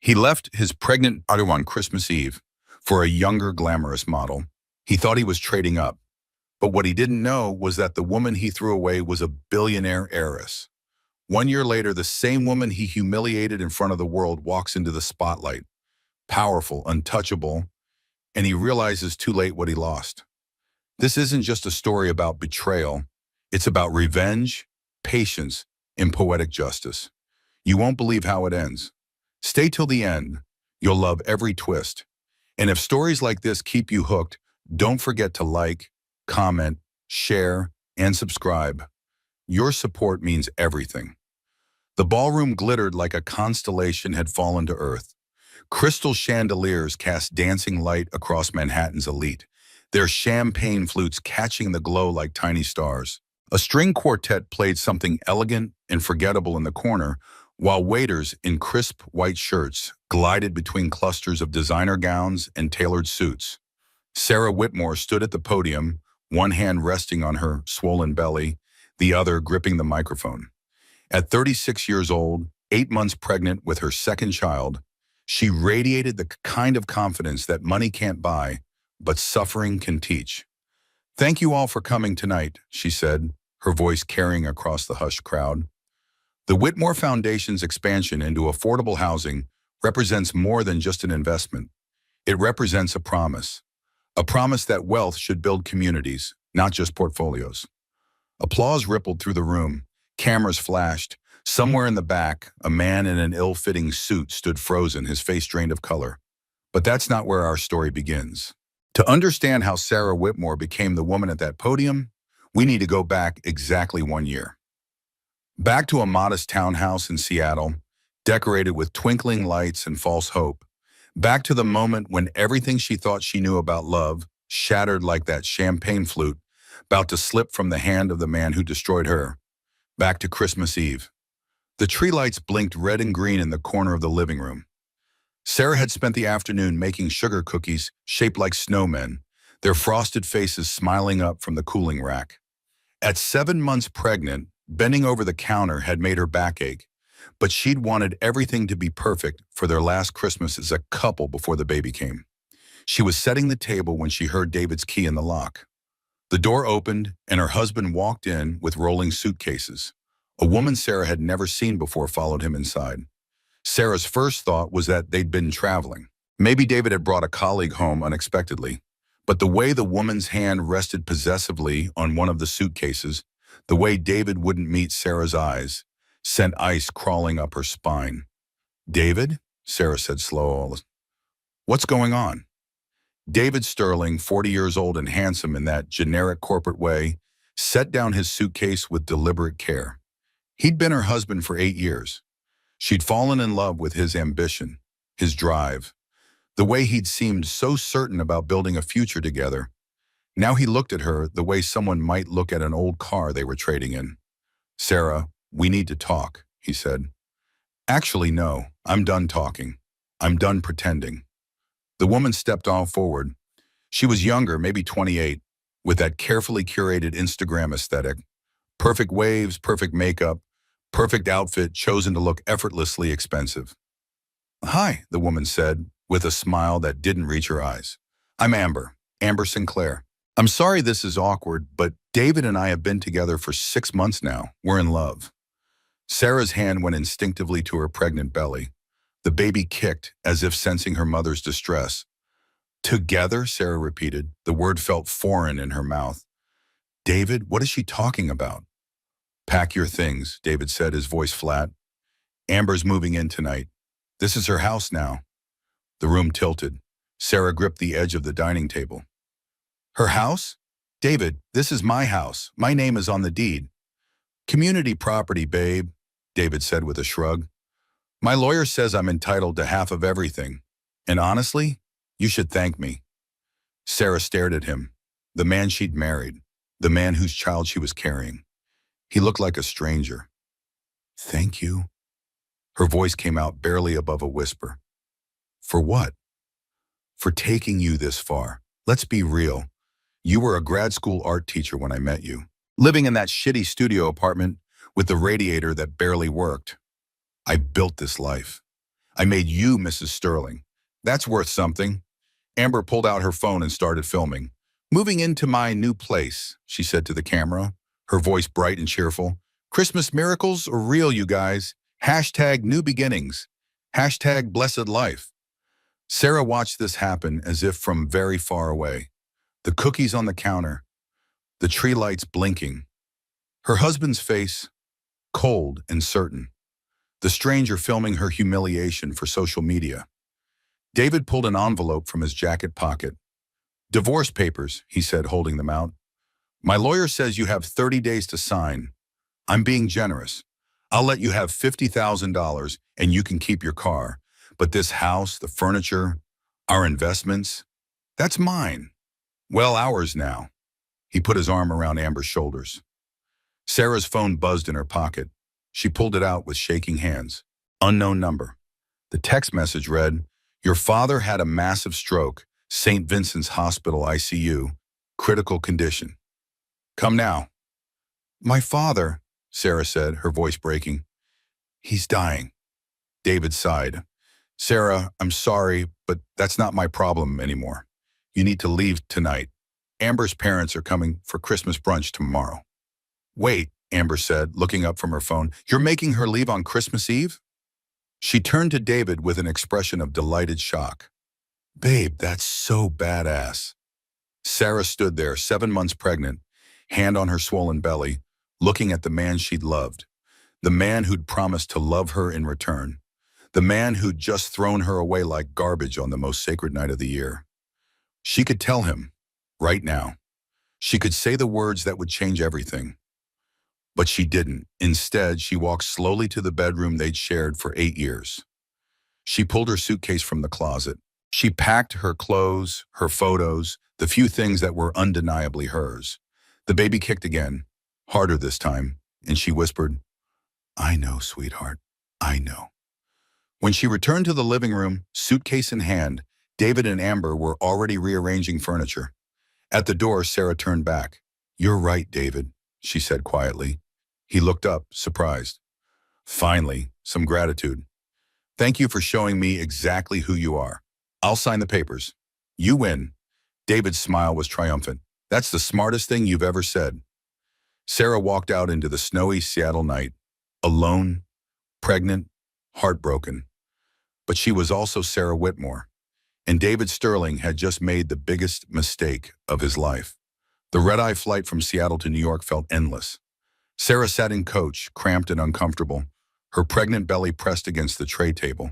He left his pregnant daughter on Christmas Eve for a younger, glamorous model. He thought he was trading up, but what he didn't know was that the woman he threw away was a billionaire heiress. 1 year later, the same woman he humiliated in front of the world walks into the spotlight, powerful, untouchable, and he realizes too late what he lost. This isn't just a story about betrayal. It's about revenge, patience, and poetic justice. You won't believe how it ends. Stay till the end. You'll love every twist. And if stories like this keep you hooked, don't forget to like, comment, share, and subscribe. Your support means everything. The ballroom glittered like a constellation had fallen to earth. Crystal chandeliers cast dancing light across Manhattan's elite, their champagne flutes catching the glow like tiny stars. A string quartet played something elegant and forgettable in the corner, while waiters in crisp white shirts glided between clusters of designer gowns and tailored suits. Sarah Whitmore stood at the podium, one hand resting on her swollen belly, the other gripping the microphone. At 36 years old, 8 months pregnant with her second child, she radiated the kind of confidence that money can't buy, but suffering can teach. "Thank you all for coming tonight," she said, her voice carrying across the hushed crowd. The Whitmore Foundation's expansion into affordable housing represents more than just an investment. It represents a promise that wealth should build communities, not just portfolios. Applause rippled through the room. Cameras flashed. Somewhere in the back, a man in an ill-fitting suit stood frozen, his face drained of color. But that's not where our story begins. To understand how Sarah Whitmore became the woman at that podium, we need to go back exactly 1 year. Back to a modest townhouse in Seattle, decorated with twinkling lights and false hope. Back to the moment when everything she thought she knew about love shattered like that champagne flute about to slip from the hand of the man who destroyed her. Back to Christmas Eve. The tree lights blinked red and green in the corner of the living room. Sarah had spent the afternoon making sugar cookies shaped like snowmen, their frosted faces smiling up from the cooling rack. At 7 months pregnant, bending over the counter had made her back ache, but she'd wanted everything to be perfect for their last Christmas as a couple before the baby came. She was setting the table when she heard David's key in the lock. The door opened, and her husband walked in with rolling suitcases. A woman Sarah had never seen before followed him inside. Sarah's first thought was that they'd been traveling. Maybe David had brought a colleague home unexpectedly. But the way the woman's hand rested possessively on one of the suitcases, the way David wouldn't meet Sarah's eyes, sent ice crawling up her spine. "David?" Sarah said slowly. "What's going on?" David Sterling, 40 years old and handsome in that generic corporate way, set down his suitcase with deliberate care. He'd been her husband for 8 years. She'd fallen in love with his ambition, his drive, the way he'd seemed so certain about building a future together. Now he looked at her the way someone might look at an old car they were trading in. "Sarah, we need to talk," he said. "Actually, no, I'm done talking. I'm done pretending." The woman stepped forward. She was younger, maybe 28, with that carefully curated Instagram aesthetic. Perfect waves, perfect makeup, perfect outfit chosen to look effortlessly expensive. "Hi," the woman said, with a smile that didn't reach her eyes. "I'm Amber Sinclair. I'm sorry this is awkward, but David and I have been together for 6 months now. We're in love." Sarah's hand went instinctively to her pregnant belly. The baby kicked, as if sensing her mother's distress. "Together?" Sarah repeated. The word felt foreign in her mouth. "David, what is she talking about?" "Pack your things," David said, his voice flat. "Amber's moving in tonight. This is her house now." The room tilted. Sarah gripped the edge of the dining table. "Her house? David, this is my house. My name is on the deed." "Community property, babe," David said with a shrug. "My lawyer says I'm entitled to half of everything. And honestly, you should thank me." Sarah stared at him, the man she'd married, the man whose child she was carrying. He looked like a stranger. "Thank you." Her voice came out barely above a whisper. "For what?" "For taking you this far. Let's be real. You were a grad school art teacher when I met you, living in that shitty studio apartment with the radiator that barely worked. I built this life. I made you Mrs. Sterling. That's worth something." Amber pulled out her phone and started filming. "Moving into my new place," she said to the camera, her voice bright and cheerful. "Christmas miracles are real, you guys. Hashtag new beginnings. Hashtag blessed life." Sarah watched this happen as if from very far away. The cookies on the counter, the tree lights blinking. Her husband's face, cold and certain. The stranger filming her humiliation for social media. David pulled an envelope from his jacket pocket. "Divorce papers," he said, holding them out. "My lawyer says you have 30 days to sign. I'm being generous. I'll let you have $50,000 and you can keep your car. But this house, the furniture, our investments, that's mine. Well, ours now." He put his arm around Amber's shoulders. Sarah's phone buzzed in her pocket. She pulled it out with shaking hands. Unknown number. The text message read, "Your father had a massive stroke. St. Vincent's Hospital ICU. Critical condition. Come now." "My father," Sarah said, her voice breaking. "He's dying." David sighed. "Sarah, I'm sorry, but that's not my problem anymore. You need to leave tonight. Amber's parents are coming for Christmas brunch tomorrow." "Wait," Amber said, looking up from her phone. "You're making her leave on Christmas Eve?" She turned to David with an expression of delighted shock. "Babe, that's so badass." Sarah stood there, 7 months pregnant, hand on her swollen belly, looking at the man she'd loved, the man who'd promised to love her in return, the man who'd just thrown her away like garbage on the most sacred night of the year. She could tell him, right now. She could say the words that would change everything. But she didn't. Instead, she walked slowly to the bedroom they'd shared for 8 years. She pulled her suitcase from the closet. She packed her clothes, her photos, the few things that were undeniably hers. The baby kicked again, harder this time, and she whispered, "I know, sweetheart, I know." When she returned to the living room, suitcase in hand, David and Amber were already rearranging furniture. At the door, Sarah turned back. "You're right, David," she said quietly. He looked up, surprised. "Finally, some gratitude. Thank you for showing me exactly who you are. I'll sign the papers. You win." David's smile was triumphant. "That's the smartest thing you've ever said." Sarah walked out into the snowy Seattle night, alone, pregnant, heartbroken. But she was also Sarah Whitmore, and David Sterling had just made the biggest mistake of his life. The red-eye flight from Seattle to New York felt endless. Sarah sat in coach, cramped and uncomfortable, her pregnant belly pressed against the tray table.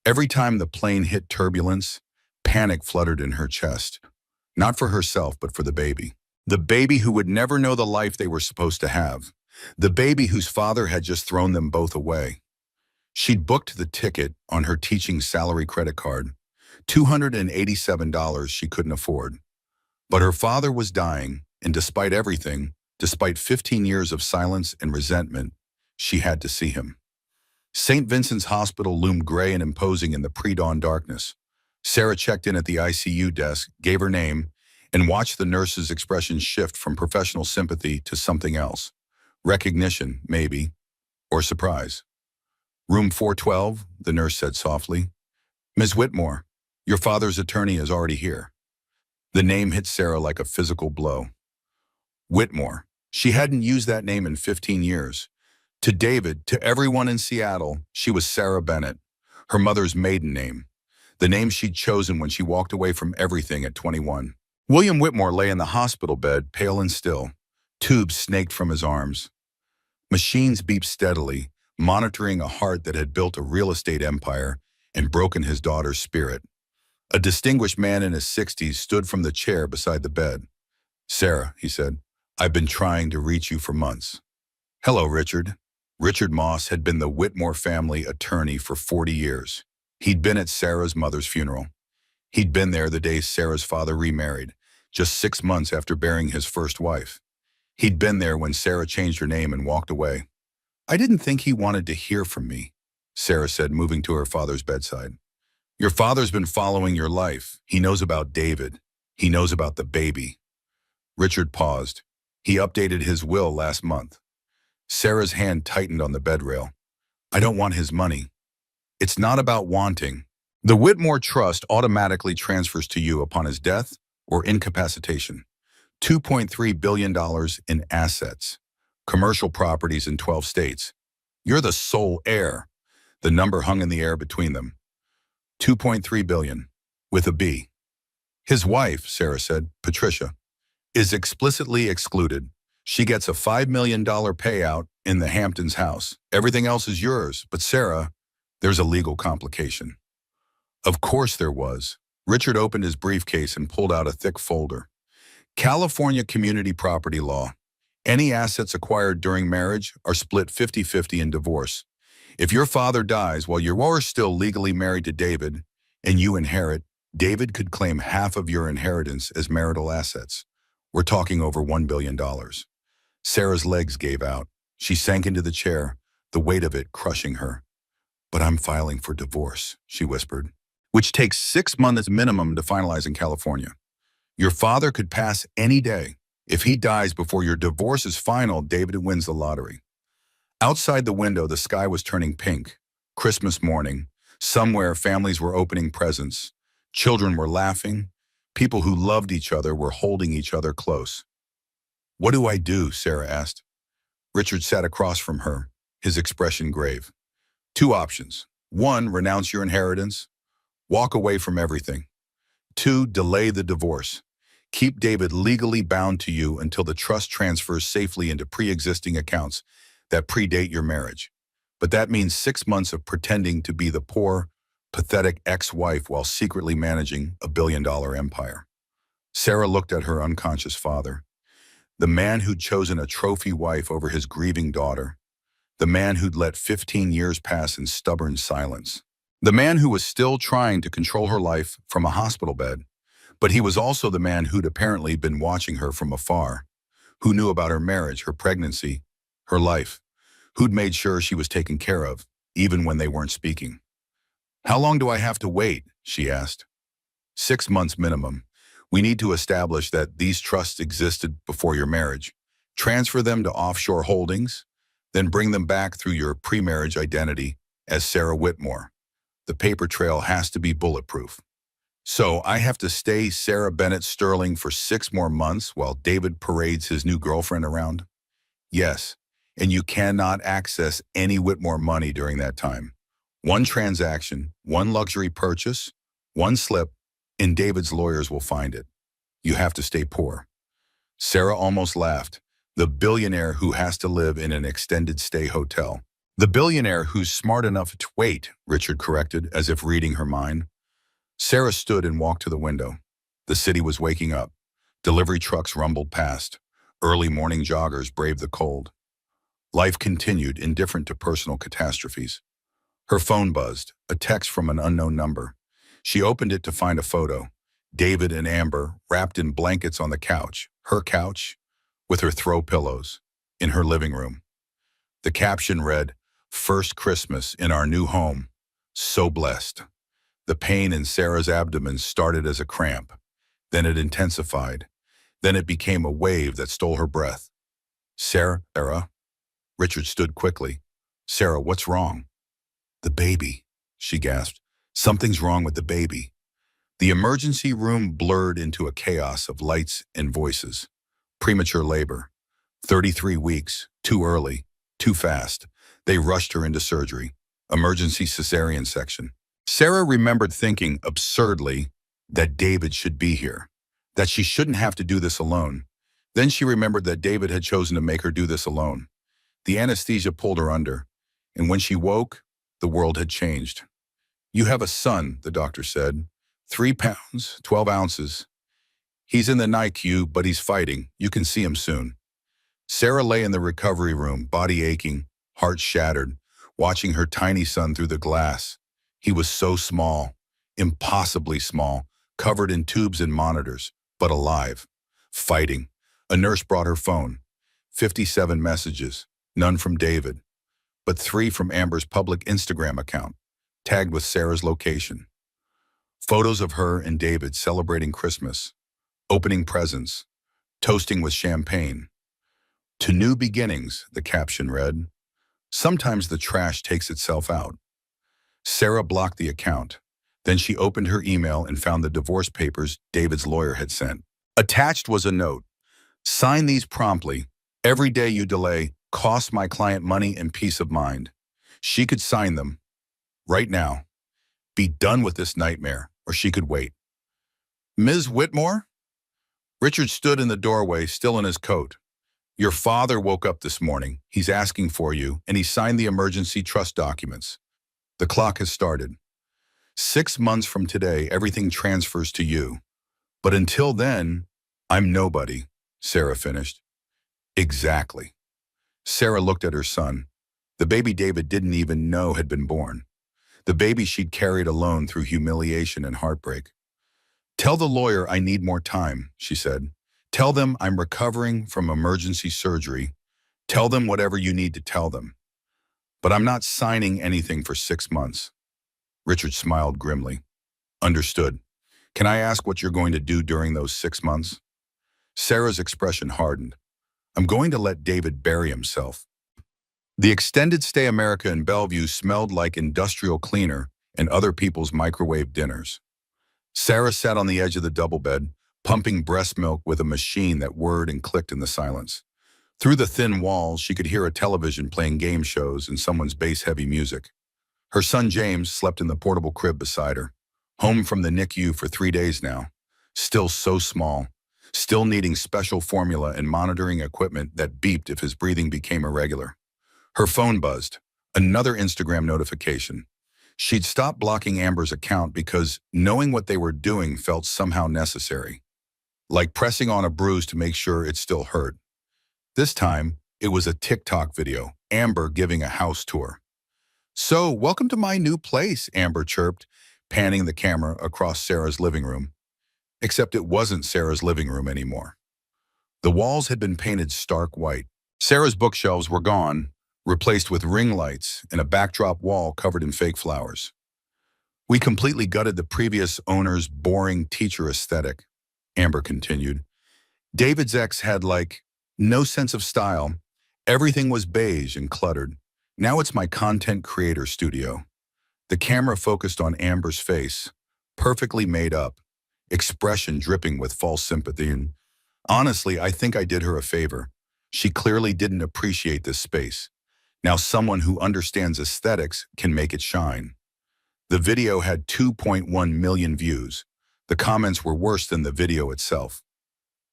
Every time the plane hit turbulence, panic fluttered in her chest. Not for herself, but for the baby. The baby who would never know the life they were supposed to have. The baby whose father had just thrown them both away. She'd booked the ticket on her teaching salary credit card, $287 she couldn't afford. But her father was dying, and despite everything, despite 15 years of silence and resentment, she had to see him. St. Vincent's Hospital loomed gray and imposing in the pre-dawn darkness. Sarah checked in at the ICU desk, gave her name, and watched the nurse's expression shift from professional sympathy to something else. Recognition, maybe, or surprise. "Room 412, the nurse said softly. "Ms. Whitmore, your father's attorney is already here." The name hit Sarah like a physical blow. Whitmore. She hadn't used that name in 15 years. To David, to everyone in Seattle, she was Sarah Bennett, her mother's maiden name, the name she'd chosen when she walked away from everything at 21. William Whitmore lay in the hospital bed, pale and still. Tubes snaked from his arms. Machines beeped steadily, monitoring a heart that had built a real estate empire and broken his daughter's spirit. A distinguished man in his 60s stood from the chair beside the bed. "Sarah," he said, "I've been trying to reach you for months." "Hello, Richard." Richard Moss had been the Whitmore family attorney for 40 years. He'd been at Sarah's mother's funeral. He'd been there the day Sarah's father remarried, just 6 months after burying his first wife. He'd been there when Sarah changed her name and walked away. "I didn't think he wanted to hear from me," Sarah said, moving to her father's bedside. "Your father's been following your life. He knows about David. He knows about the baby." Richard paused. He updated his will last month. Sarah's hand tightened on the bed rail. "I don't want his money." It's not about wanting. The Whitmore Trust automatically transfers to you upon his death or incapacitation. $2.3 billion in assets, commercial properties in 12 states. You're the sole heir. The number hung in the air between them. 2.3 billion, with a B. His wife, Sarah said, Patricia, is explicitly excluded. She gets a $5 million payout in the Hamptons house. Everything else is yours, but Sarah, there's a legal complication. Of course there was. Richard opened his briefcase and pulled out a thick folder. California community property law. Any assets acquired during marriage are split 50-50 in divorce. If your father dies while you're still legally married to David and you inherit, David could claim half of your inheritance as marital assets. We're talking over $1 billion. Sarah's legs gave out. She sank into the chair, the weight of it crushing her. But I'm filing for divorce, she whispered, which takes 6 months minimum to finalize in California. Your father could pass any day. If he dies before your divorce is final, David wins the lottery. Outside the window, the sky was turning pink. Christmas morning. Somewhere, families were opening presents. Children were laughing. People who loved each other were holding each other close. What do I do? Sarah asked. Richard sat across from her, his expression grave. 2 options. 1, renounce your inheritance. Walk away from everything. 2, delay the divorce. Keep David legally bound to you until the trust transfers safely into pre-existing accounts that predate your marriage. But that means 6 months of pretending to be the poor, pathetic ex-wife while secretly managing a billion-dollar empire. Sarah looked at her unconscious father, the man who'd chosen a trophy wife over his grieving daughter, the man who'd let 15 years pass in stubborn silence, the man who was still trying to control her life from a hospital bed, but he was also the man who'd apparently been watching her from afar, who knew about her marriage, her pregnancy, her life, who'd made sure she was taken care of, even when they weren't speaking. How long do I have to wait? She asked. 6 months minimum. We need to establish that these trusts existed before your marriage, transfer them to offshore holdings, then bring them back through your pre-marriage identity as Sarah Whitmore. The paper trail has to be bulletproof. So I have to stay Sarah Bennett Sterling for 6 more months while David parades his new girlfriend around? Yes, and you cannot access any Whitmore money during that time. 1 transaction, 1 luxury purchase, 1 slip, and David's lawyers will find it. You have to stay poor. Sarah almost laughed. The billionaire who has to live in an extended stay hotel. The billionaire who's smart enough to wait, Richard corrected, as if reading her mind. Sarah stood and walked to the window. The city was waking up. Delivery trucks rumbled past. Early morning joggers braved the cold. Life continued, indifferent to personal catastrophes. Her phone buzzed, a text from an unknown number. She opened it to find a photo. David and Amber, wrapped in blankets on the couch, her couch, with her throw pillows, in her living room. The caption read, "First Christmas in our new home. So blessed." The pain in Sarah's abdomen started as a cramp. Then it intensified. Then it became a wave that stole her breath. Sarah. Richard stood quickly. Sarah, what's wrong? The baby, she gasped. Something's wrong with the baby. The emergency room blurred into a chaos of lights and voices. Premature labor. 33 weeks. Too early. Too fast. They rushed her into surgery. Emergency cesarean section. Sarah remembered thinking, absurdly, that David should be here, that she shouldn't have to do this alone. Then she remembered that David had chosen to make her do this alone. The anesthesia pulled her under, and when she woke, the world had changed. You have a son, the doctor said. 3 pounds, 12 ounces. He's in the NICU, but he's fighting. You can see him soon. Sarah lay in the recovery room, body aching, heart shattered, watching her tiny son through the glass. He was so small, impossibly small, covered in tubes and monitors, but alive, fighting. A nurse brought her phone. 57 messages, none from David, but 3 from Amber's public Instagram account, tagged with Sarah's location. Photos of her and David celebrating Christmas, opening presents, toasting with champagne. To new beginnings, the caption read. Sometimes the trash takes itself out. Sarah blocked the account. Then she opened her email and found the divorce papers David's lawyer had sent. Attached was a note. Sign these promptly. Every day you delay costs my client money and peace of mind. She could sign them right now. Be done with this nightmare, or she could wait. Ms. Whitmore? Richard stood in the doorway, still in his coat. Your father woke up this morning. He's asking for you, and he signed the emergency trust documents. The clock has started. 6 months from today, everything transfers to you. But until then, I'm nobody, Sarah finished. Exactly. Sarah looked at her son. The baby David didn't even know had been born. The baby she'd carried alone through humiliation and heartbreak. Tell the lawyer I need more time, she said. Tell them I'm recovering from emergency surgery. Tell them whatever you need to tell them. But I'm not signing anything for 6 months. Richard smiled grimly. Understood. Can I ask what you're going to do during those 6 months? Sarah's expression hardened. I'm going to let David bury himself. The extended stay America in Bellevue smelled like industrial cleaner and other people's microwave dinners. Sarah sat on the edge of the double bed, pumping breast milk with a machine that whirred and clicked in the silence. Through the thin walls, she could hear a television playing game shows and someone's bass-heavy music. Her son James slept in the portable crib beside her, home from the NICU for 3 days now, still so small, still needing special formula and monitoring equipment that beeped if his breathing became irregular. Her phone buzzed, another Instagram notification. She'd stopped blocking Amber's account because knowing what they were doing felt somehow necessary, like pressing on a bruise to make sure it still hurt. This time, it was a TikTok video, Amber giving a house tour. So, welcome to my new place, Amber chirped, panning the camera across Sarah's living room. Except it wasn't Sarah's living room anymore. The walls had been painted stark white. Sarah's bookshelves were gone, replaced with ring lights and a backdrop wall covered in fake flowers. We completely gutted the previous owner's boring teacher aesthetic, Amber continued. David's ex had, no sense of style. Everything was beige and cluttered. Now it's my content creator studio. The camera focused on Amber's face, perfectly made up, expression dripping with false sympathy, and honestly, I think I did her a favor. She clearly didn't appreciate this space. Now someone who understands aesthetics can make it shine. The video had 2.1 million views. The comments were worse than the video itself.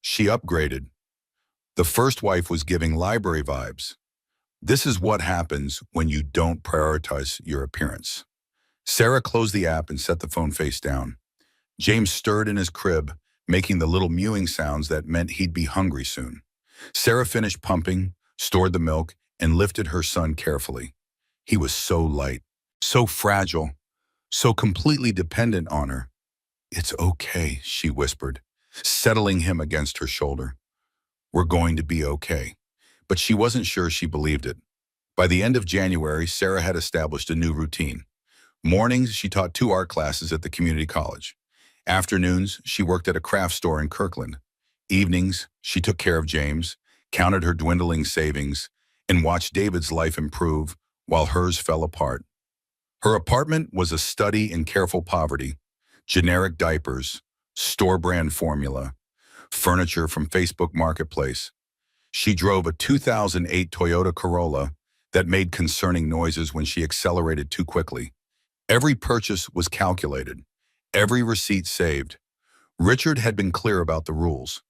She upgraded. The first wife was giving library vibes. This is what happens when you don't prioritize your appearance. Sarah closed the app and set the phone face down. James stirred in his crib, making the little mewing sounds that meant he'd be hungry soon. Sarah finished pumping, stored the milk, and lifted her son carefully. He was so light, so fragile, so completely dependent on her. It's okay, she whispered, settling him against her shoulder. We're going to be okay. But she wasn't sure she believed it. By the end of January, Sarah had established a new routine. Mornings, she taught 2 art classes at the community college. Afternoons, she worked at a craft store in Kirkland. Evenings, she took care of James, counted her dwindling savings, and watched David's life improve while hers fell apart. Her apartment was a study in careful poverty, generic diapers, store-brand formula, furniture from Facebook Marketplace. She drove a 2008 Toyota Corolla that made concerning noises when she accelerated too quickly. Every purchase was calculated, every receipt saved. Richard had been clear about the rules.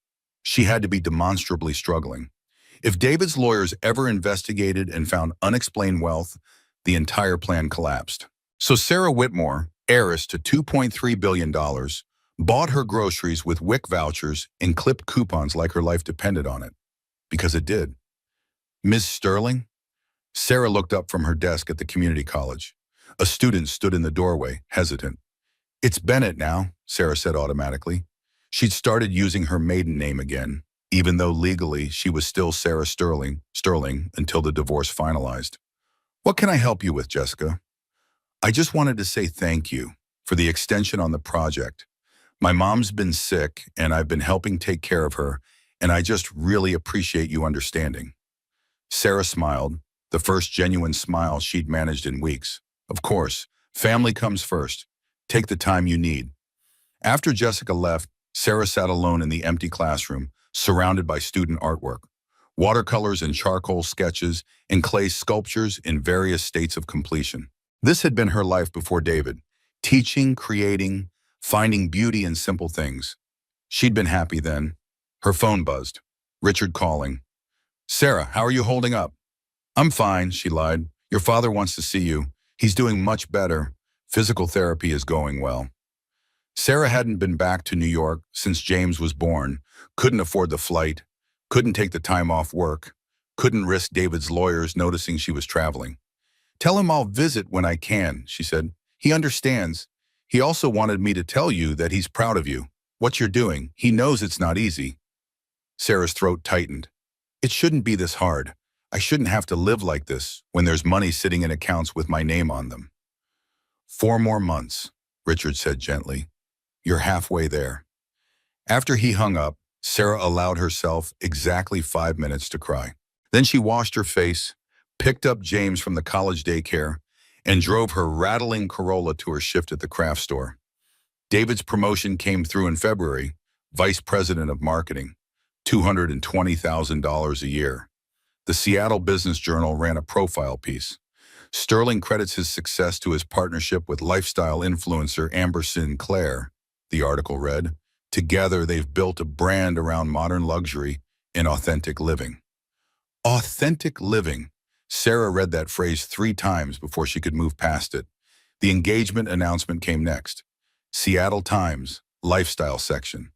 She had to be demonstrably struggling. If David's lawyers ever investigated and found unexplained wealth, the entire plan collapsed. So Sarah Whitmore, heiress to $2.3 billion, bought her groceries with WIC vouchers and clipped coupons like her life depended on it. Because it did. Ms. Sterling? Sarah looked up from her desk at the community college. A student stood in the doorway, hesitant. It's Bennett now, Sarah said automatically. She'd started using her maiden name again, even though legally she was still Sarah Sterling until the divorce finalized. What can I help you with, Jessica? I just wanted to say thank you for the extension on the project. My mom's been sick and I've been helping take care of her, and I just really appreciate you understanding. Sarah smiled, the first genuine smile she'd managed in weeks. Of course, Family comes first. Take the time you need. After Jessica left, Sarah sat alone in the empty classroom, surrounded by student artwork. Watercolors and charcoal sketches and clay sculptures in various states of completion. This had been her life before David. Teaching, creating, finding beauty in simple things. She'd been happy then. Her phone buzzed. Richard calling. "Sarah, how are you holding up?" "I'm fine," she lied. "Your father wants to see you. He's doing much better. Physical therapy is going well." Sarah hadn't been back to New York since James was born, couldn't afford the flight, couldn't take the time off work, couldn't risk David's lawyers noticing she was traveling. "Tell him I'll visit when I can," she said. "He understands. He also wanted me to tell you that he's proud of you, what you're doing. He knows it's not easy." Sarah's throat tightened. "It shouldn't be this hard. I shouldn't have to live like this when there's money sitting in accounts with my name on them." "4 more months," Richard said gently. "You're halfway there." After he hung up, Sarah allowed herself exactly 5 minutes to cry. Then she washed her face, picked up James from the college daycare, and drove her rattling Corolla to her shift at the craft store. David's promotion came through in February, vice president of marketing, $220,000 a year. The Seattle Business Journal ran a profile piece. Sterling credits his success to his partnership with lifestyle influencer Amber Sinclair, the article read. Together, they've built a brand around modern luxury and authentic living. Authentic living. Sarah read that phrase 3 times before she could move past it. The engagement announcement came next. Seattle Times, lifestyle section.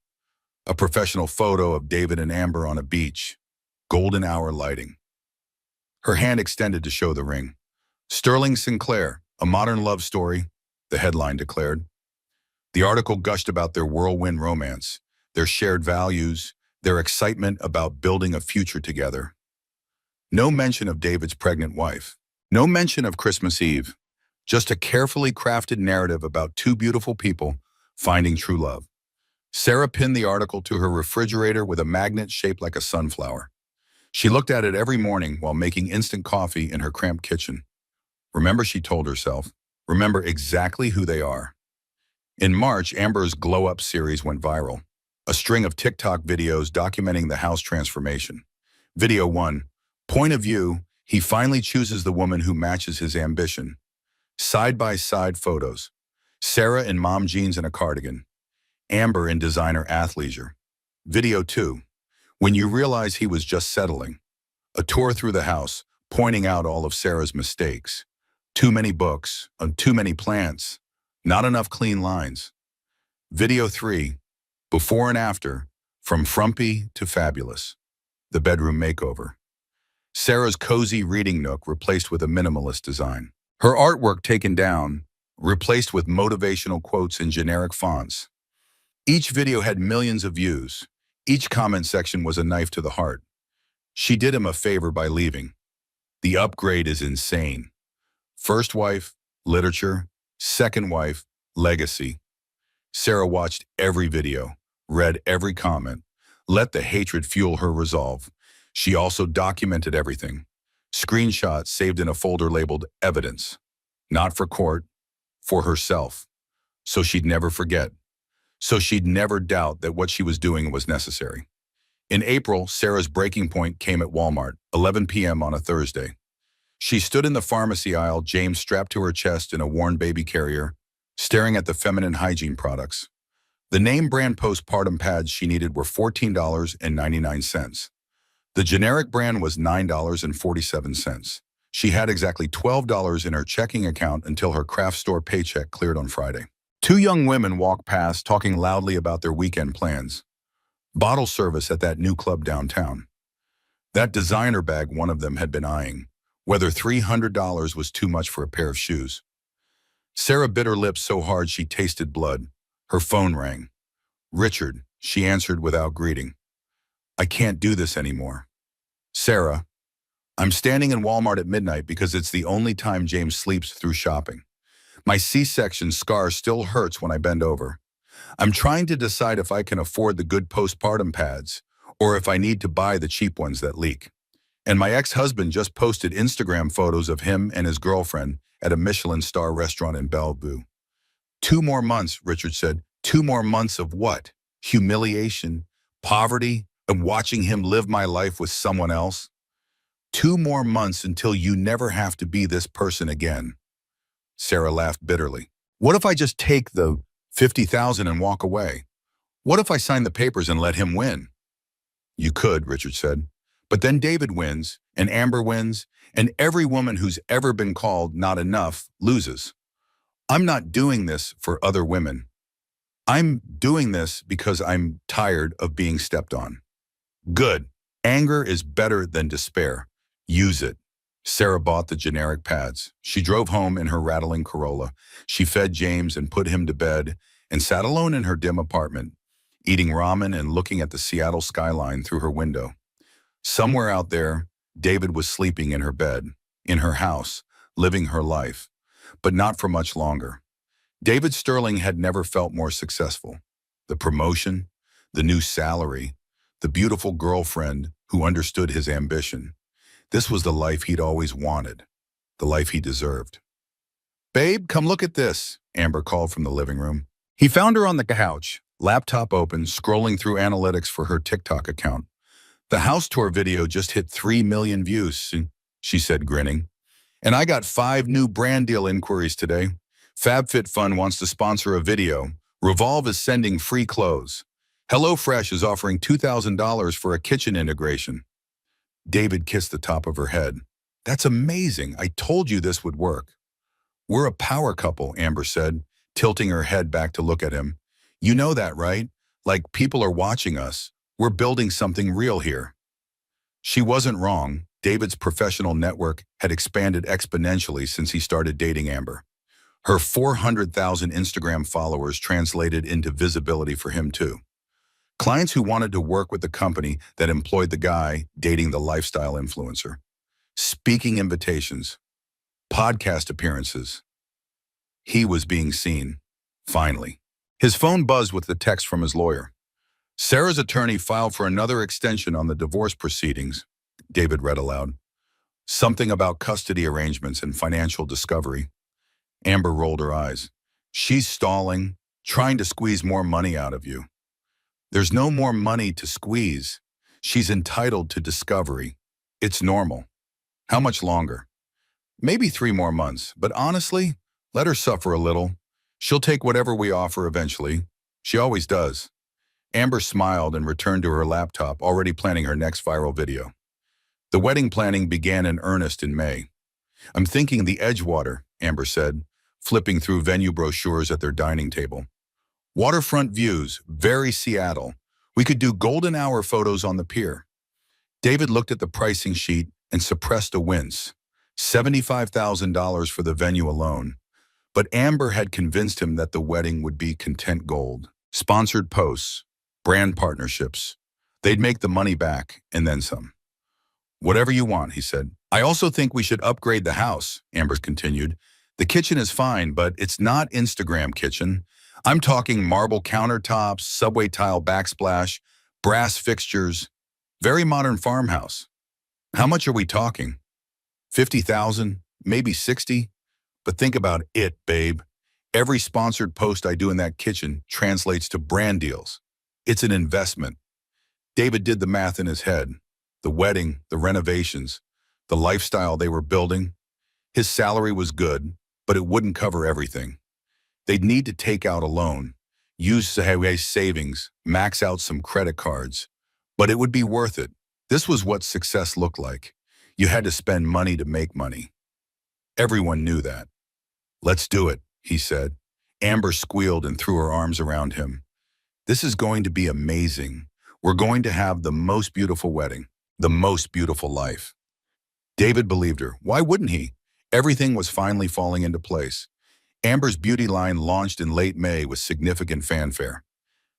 A professional photo of David and Amber on a beach. Golden hour lighting. Her hand extended to show the ring. "Sterling Sinclair, a modern love story," the headline declared. The article gushed about their whirlwind romance, their shared values, their excitement about building a future together. No mention of David's pregnant wife. No mention of Christmas Eve. Just a carefully crafted narrative about 2 beautiful people finding true love. Sarah pinned the article to her refrigerator with a magnet shaped like a sunflower. She looked at it every morning while making instant coffee in her cramped kitchen. Remember, she told herself, remember exactly who they are. In March, Amber's Glow Up series went viral. A string of TikTok videos documenting the house transformation. Video 1. Point of view, he finally chooses the woman who matches his ambition. Side-by-side photos. Sarah in mom jeans and a cardigan. Amber in designer athleisure. Video 2. When you realize he was just settling. A tour through the house, pointing out all of Sarah's mistakes. Too many books, too many plants, not enough clean lines. Video 3. Before and after, from frumpy to fabulous. The bedroom makeover. Sarah's cozy reading nook replaced with a minimalist design. Her artwork taken down, replaced with motivational quotes in generic fonts. Each video had millions of views. Each comment section was a knife to the heart. She did him a favor by leaving. The upgrade is insane. First wife, literature. Second wife, legacy. Sarah watched every video, read every comment, let the hatred fuel her resolve. She also documented everything. Screenshots saved in a folder labeled evidence. Not for court, for herself. So she'd never forget. So she'd never doubt that what she was doing was necessary. In April, Sarah's breaking point came at Walmart, 11 p.m. on a Thursday. She stood in the pharmacy aisle, James strapped to her chest in a worn baby carrier, staring at the feminine hygiene products. The name brand postpartum pads she needed were $14.99. The generic brand was $9.47. She had exactly $12 in her checking account until her craft store paycheck cleared on Friday. 2 young women walked past, talking loudly about their weekend plans. Bottle service at that new club downtown. That designer bag one of them had been eyeing. Whether $300 was too much for a pair of shoes. Sarah bit her lips so hard she tasted blood. Her phone rang. "Richard," she answered without greeting. "I can't do this anymore." "Sarah, I'm standing in Walmart at midnight because it's the only time James sleeps through shopping. My C-section scar still hurts when I bend over. I'm trying to decide if I can afford the good postpartum pads or if I need to buy the cheap ones that leak. And my ex-husband just posted Instagram photos of him and his girlfriend at a Michelin star restaurant in Bellevue. 2 more months, Richard said. 2 more months of what? Humiliation, poverty, and watching him live my life with someone else? 2 more months until you never have to be this person again. Sarah laughed bitterly. What if I just take the 50,000 and walk away? What if I sign the papers and let him win? You could, Richard said. But then David wins, and Amber wins, and every woman who's ever been called not enough loses. I'm not doing this for other women. I'm doing this because I'm tired of being stepped on. Good. Anger is better than despair. Use it. Sarah bought the generic pads. She drove home in her rattling Corolla. She fed James and put him to bed and sat alone in her dim apartment, eating ramen and looking at the Seattle skyline through her window. Somewhere out there, David was sleeping in her bed, in her house, living her life, but not for much longer. David Sterling had never felt more successful. The promotion, the new salary, the beautiful girlfriend who understood his ambition. This was the life he'd always wanted, the life he deserved. "Babe, come look at this," Amber called from the living room. He found her on the couch, laptop open, scrolling through analytics for her TikTok account. "The house tour video just hit 3 million views," she said, grinning. "And I got 5 new brand deal inquiries today. FabFitFun wants to sponsor a video. Revolve is sending free clothes. HelloFresh is offering $2,000 for a kitchen integration." David kissed the top of her head. "That's amazing. I told you this would work." "We're a power couple," Amber said, tilting her head back to look at him. "You know that, right? Like people are watching us. We're building something real here." She wasn't wrong. David's professional network had expanded exponentially since he started dating Amber. Her 400,000 Instagram followers translated into visibility for him too. Clients who wanted to work with the company that employed the guy dating the lifestyle influencer. Speaking invitations. Podcast appearances. He was being seen. Finally. His phone buzzed with the text from his lawyer. "Sarah's attorney filed for another extension on the divorce proceedings," David read aloud. "Something about custody arrangements and financial discovery." Amber rolled her eyes. "She's stalling, trying to squeeze more money out of you." "There's no more money to squeeze. She's entitled to discovery. It's normal." "How much longer?" "Maybe 3 more months, but honestly, let her suffer a little. She'll take whatever we offer eventually. She always does." Amber smiled and returned to her laptop, already planning her next viral video. The wedding planning began in earnest in May. "I'm thinking the Edgewater," Amber said, flipping through venue brochures at their dining table. "Waterfront views, very Seattle. We could do golden hour photos on the pier." David looked at the pricing sheet and suppressed a wince. $75,000 for the venue alone. But Amber had convinced him that the wedding would be content gold. Sponsored posts, brand partnerships. They'd make the money back, and then some. "Whatever you want," he said. "I also think we should upgrade the house," Amber continued. "The kitchen is fine, but it's not Instagram kitchen. I'm talking marble countertops, subway tile backsplash, brass fixtures. Very modern farmhouse." "How much are we talking?" 50,000, maybe 60. But think about it, babe. Every sponsored post I do in that kitchen translates to brand deals. It's an investment." David did the math in his head. The wedding, the renovations, the lifestyle they were building. His salary was good, but it wouldn't cover everything. They'd need to take out a loan, use savings, max out some credit cards. But it would be worth it. This was what success looked like. You had to spend money to make money. Everyone knew that. "Let's do it," he said. Amber squealed and threw her arms around him. "This is going to be amazing. We're going to have the most beautiful wedding, the most beautiful life." David believed her. Why wouldn't he? Everything was finally falling into place. Amber's beauty line launched in late May with significant fanfare.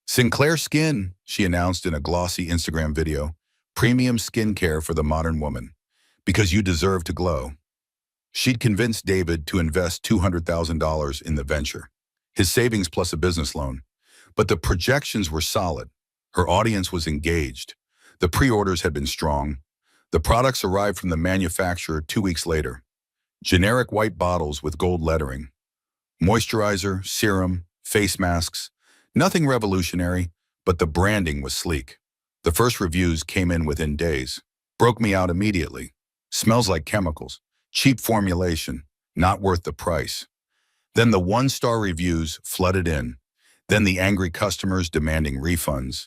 "Sinclair Skin," she announced in a glossy Instagram video. "Premium skincare for the modern woman. Because you deserve to glow." She'd convinced David to invest $200,000 in the venture, his savings plus a business loan. But the projections were solid. Her audience was engaged. The pre-orders had been strong. The products arrived from the manufacturer 2 weeks later. Generic white bottles with gold lettering. Moisturizer, serum, face masks. Nothing revolutionary, but the branding was sleek. The first reviews came in within days. Broke me out immediately. Smells like chemicals. Cheap formulation. Not worth the price. Then the one-star reviews flooded in. Then the angry customers demanding refunds.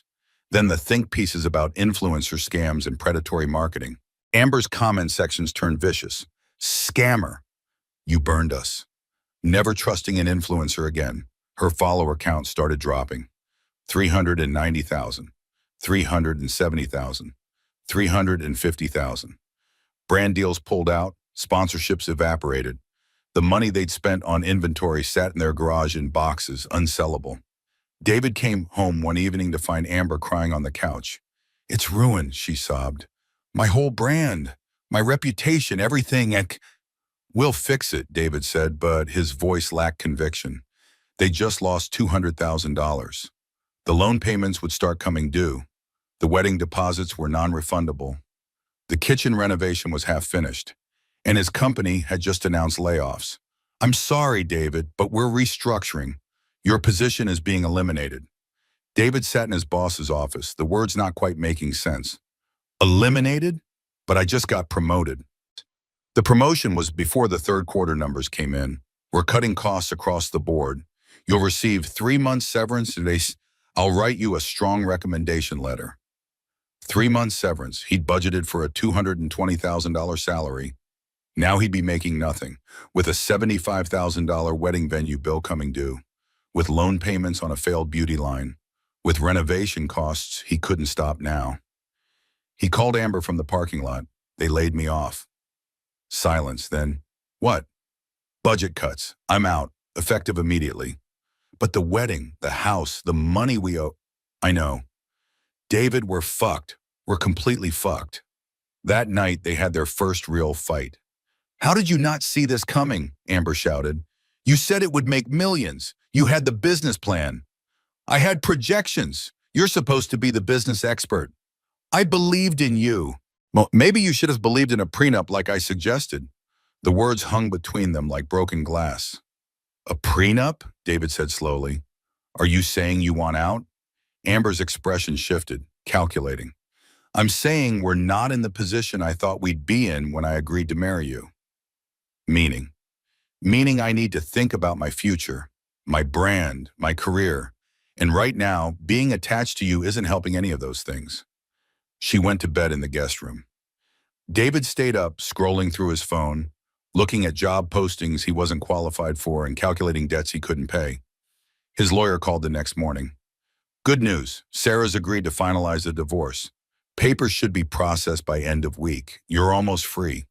Then the think pieces about influencer scams and predatory marketing. Amber's comment sections turned vicious. Scammer. You burned us. Never trusting an influencer again. Her follower count started dropping. 390,000, 370,000, 350,000. Brand deals pulled out, sponsorships evaporated. The money they'd spent on inventory sat in their garage in boxes, unsellable. David came home one evening to find Amber crying on the couch. It's ruined, she sobbed. My whole brand, my reputation, everything. We'll fix it, David said, but his voice lacked conviction. They just lost $200,000. The loan payments would start coming due. The wedding deposits were non-refundable. The kitchen renovation was half finished, and his company had just announced layoffs. I'm sorry, David, but we're restructuring. Your position is being eliminated. David sat in his boss's office, the words not quite making sense. Eliminated? But I just got promoted. The promotion was before the third quarter numbers came in. We're cutting costs across the board. You'll receive 3 months severance. I'll write you a strong recommendation letter. 3 months severance. He'd budgeted for a $220,000 salary. Now he'd be making nothing, with a $75,000 wedding venue bill coming due, with loan payments on a failed beauty line, with renovation costs he couldn't stop now. He called Amber from the parking lot. They laid me off. Silence, then. What? Budget cuts. I'm out, effective immediately. But the wedding, the house, the money we owe. I know. David, we're fucked. We're completely fucked. That night, they had their first real fight. How did you not see this coming? Amber shouted. You said it would make millions. You had the business plan. I had projections. You're supposed to be the business expert. I believed in you. Well, maybe you should have believed in a prenup like I suggested. The words hung between them like broken glass. A prenup? David said slowly. Are you saying you want out? Amber's expression shifted, calculating. I'm saying we're not in the position I thought we'd be in when I agreed to marry you. Meaning? Meaning I need to think about my future, my brand, my career. And right now, being attached to you isn't helping any of those things. She went to bed in the guest room. David stayed up, scrolling through his phone, looking at job postings he wasn't qualified for and calculating debts he couldn't pay. His lawyer called the next morning. Good news, Sarah's agreed to finalize the divorce. Papers should be processed by end of week. You're almost free.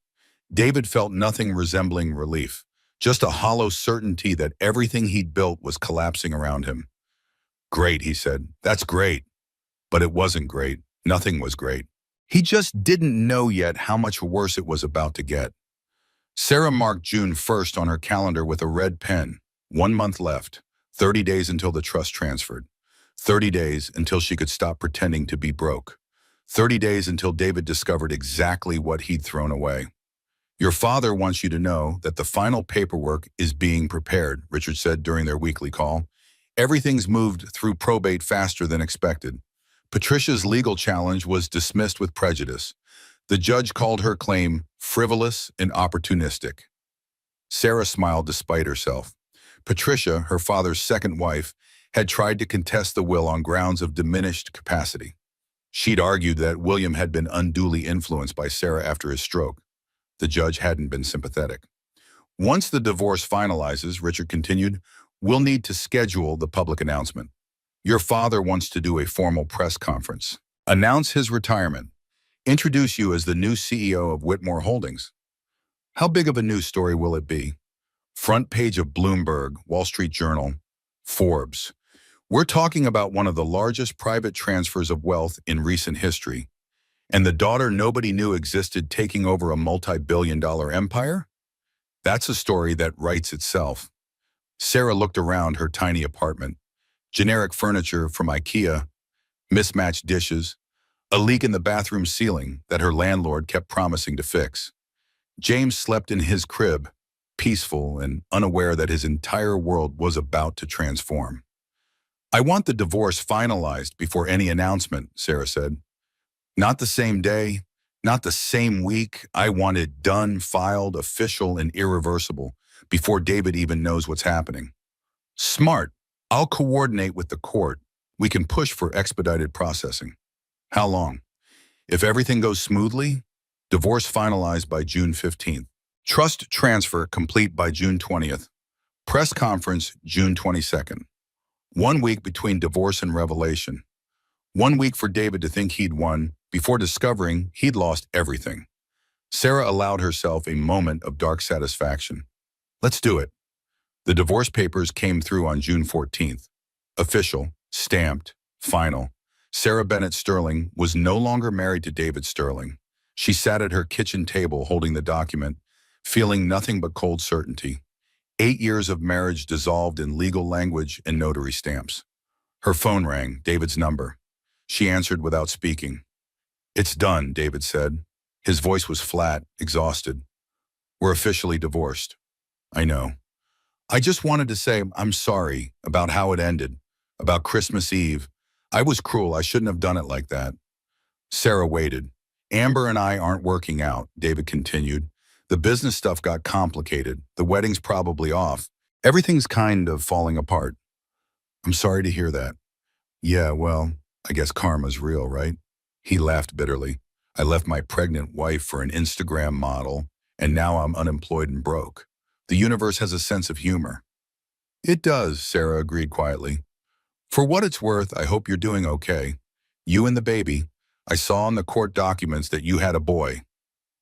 David felt nothing resembling relief, just a hollow certainty that everything he'd built was collapsing around him. Great, he said. That's great. But it wasn't great. Nothing was great. He just didn't know yet how much worse it was about to get. Sarah marked June 1st on her calendar with a red pen. 1 month left. 30 days until the trust transferred. 30 days until she could stop pretending to be broke. 30 days until David discovered exactly what he'd thrown away. Your father wants you to know that the final paperwork is being prepared, Richard said during their weekly call. Everything's moved through probate faster than expected. Patricia's legal challenge was dismissed with prejudice. The judge called her claim frivolous and opportunistic. Sarah smiled despite herself. Patricia, her father's second wife, had tried to contest the will on grounds of diminished capacity. She'd argued that William had been unduly influenced by Sarah after his stroke. The judge hadn't been sympathetic. Once the divorce finalizes, Richard continued, we'll need to schedule the public announcement. Your father wants to do a formal press conference. Announce his retirement. Introduce you as the new CEO of Whitmore Holdings. How big of a news story will it be? Front page of Bloomberg, Wall Street Journal, Forbes. We're talking about one of the largest private transfers of wealth in recent history. And the daughter nobody knew existed taking over a multi-billion-dollar empire? That's a story that writes itself. Sarah looked around her tiny apartment. Generic furniture from IKEA, mismatched dishes, a leak in the bathroom ceiling that her landlord kept promising to fix. James slept in his crib, peaceful and unaware that his entire world was about to transform. I want the divorce finalized before any announcement, Sarah said. Not the same day, not the same week. I want it done, filed, official, and irreversible before David even knows what's happening. Smart. I'll coordinate with the court. We can push for expedited processing. How long? If everything goes smoothly, divorce finalized by June 15th. Trust transfer complete by June 20th. Press conference June 22nd. 1 week between divorce and revelation. 1 week for David to think he'd won before discovering he'd lost everything. Sarah allowed herself a moment of dark satisfaction. Let's do it. The divorce papers came through on June 14th. Official, stamped, final. Sarah Bennett Sterling was no longer married to David Sterling. She sat at her kitchen table holding the document, feeling nothing but cold certainty. 8 years of marriage dissolved in legal language and notary stamps. Her phone rang, David's number. She answered without speaking. It's done, David said. His voice was flat, exhausted. We're officially divorced. I know. I just wanted to say I'm sorry about how it ended, about Christmas Eve. I was cruel. I shouldn't have done it like that. Sarah waited. Amber and I aren't working out, David continued. The business stuff got complicated. The wedding's probably off. Everything's kind of falling apart. I'm sorry to hear that. Yeah, well, I guess karma's real, right? He laughed bitterly. I left my pregnant wife for an Instagram model, and now I'm unemployed and broke. The universe has a sense of humor. It does, Sarah agreed quietly. For what it's worth, I hope you're doing okay. You and the baby. I saw in the court documents that you had a boy.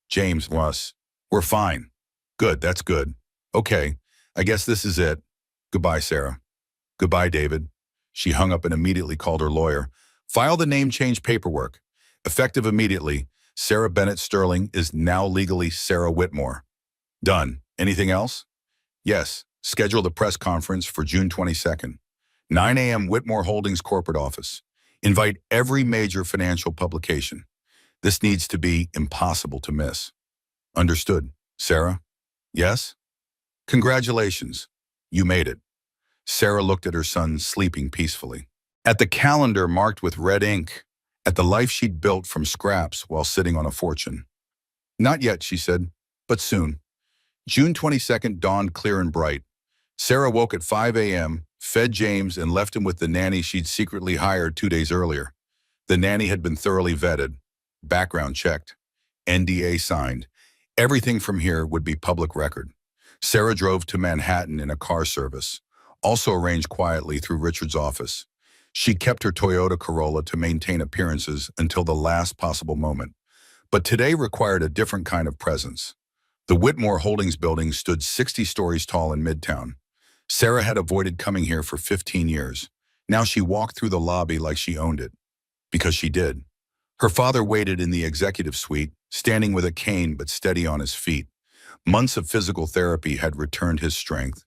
James was. We're fine. Good, that's good. Okay, I guess this is it. Goodbye, Sarah. Goodbye, David. She hung up and immediately called her lawyer. File the name change paperwork. Effective immediately. Sarah Bennett Sterling is now legally Sarah Whitmore. Done. Anything else? Yes. Schedule the press conference for June 22nd. 9 a.m. Whitmore Holdings corporate office. Invite every major financial publication. This needs to be impossible to miss. Understood. Sarah? Yes? Congratulations. You made it. Sarah looked at her son sleeping peacefully. At the calendar marked with red ink, at the life she'd built from scraps while sitting on a fortune. Not yet, she said, but soon. June 22nd dawned clear and bright. Sarah woke at 5 a.m., fed James, and left him with the nanny she'd secretly hired 2 days earlier. The nanny had been thoroughly vetted, background checked, NDA signed. Everything from here would be public record. Sarah drove to Manhattan in a car service, also arranged quietly through Richard's office. She kept her Toyota Corolla to maintain appearances until the last possible moment. But today required a different kind of presence. The Whitmore Holdings building stood 60 stories tall in Midtown. Sarah had avoided coming here for 15 years. Now she walked through the lobby like she owned it. Because she did. Her father waited in the executive suite, standing with a cane but steady on his feet. Months of physical therapy had returned his strength.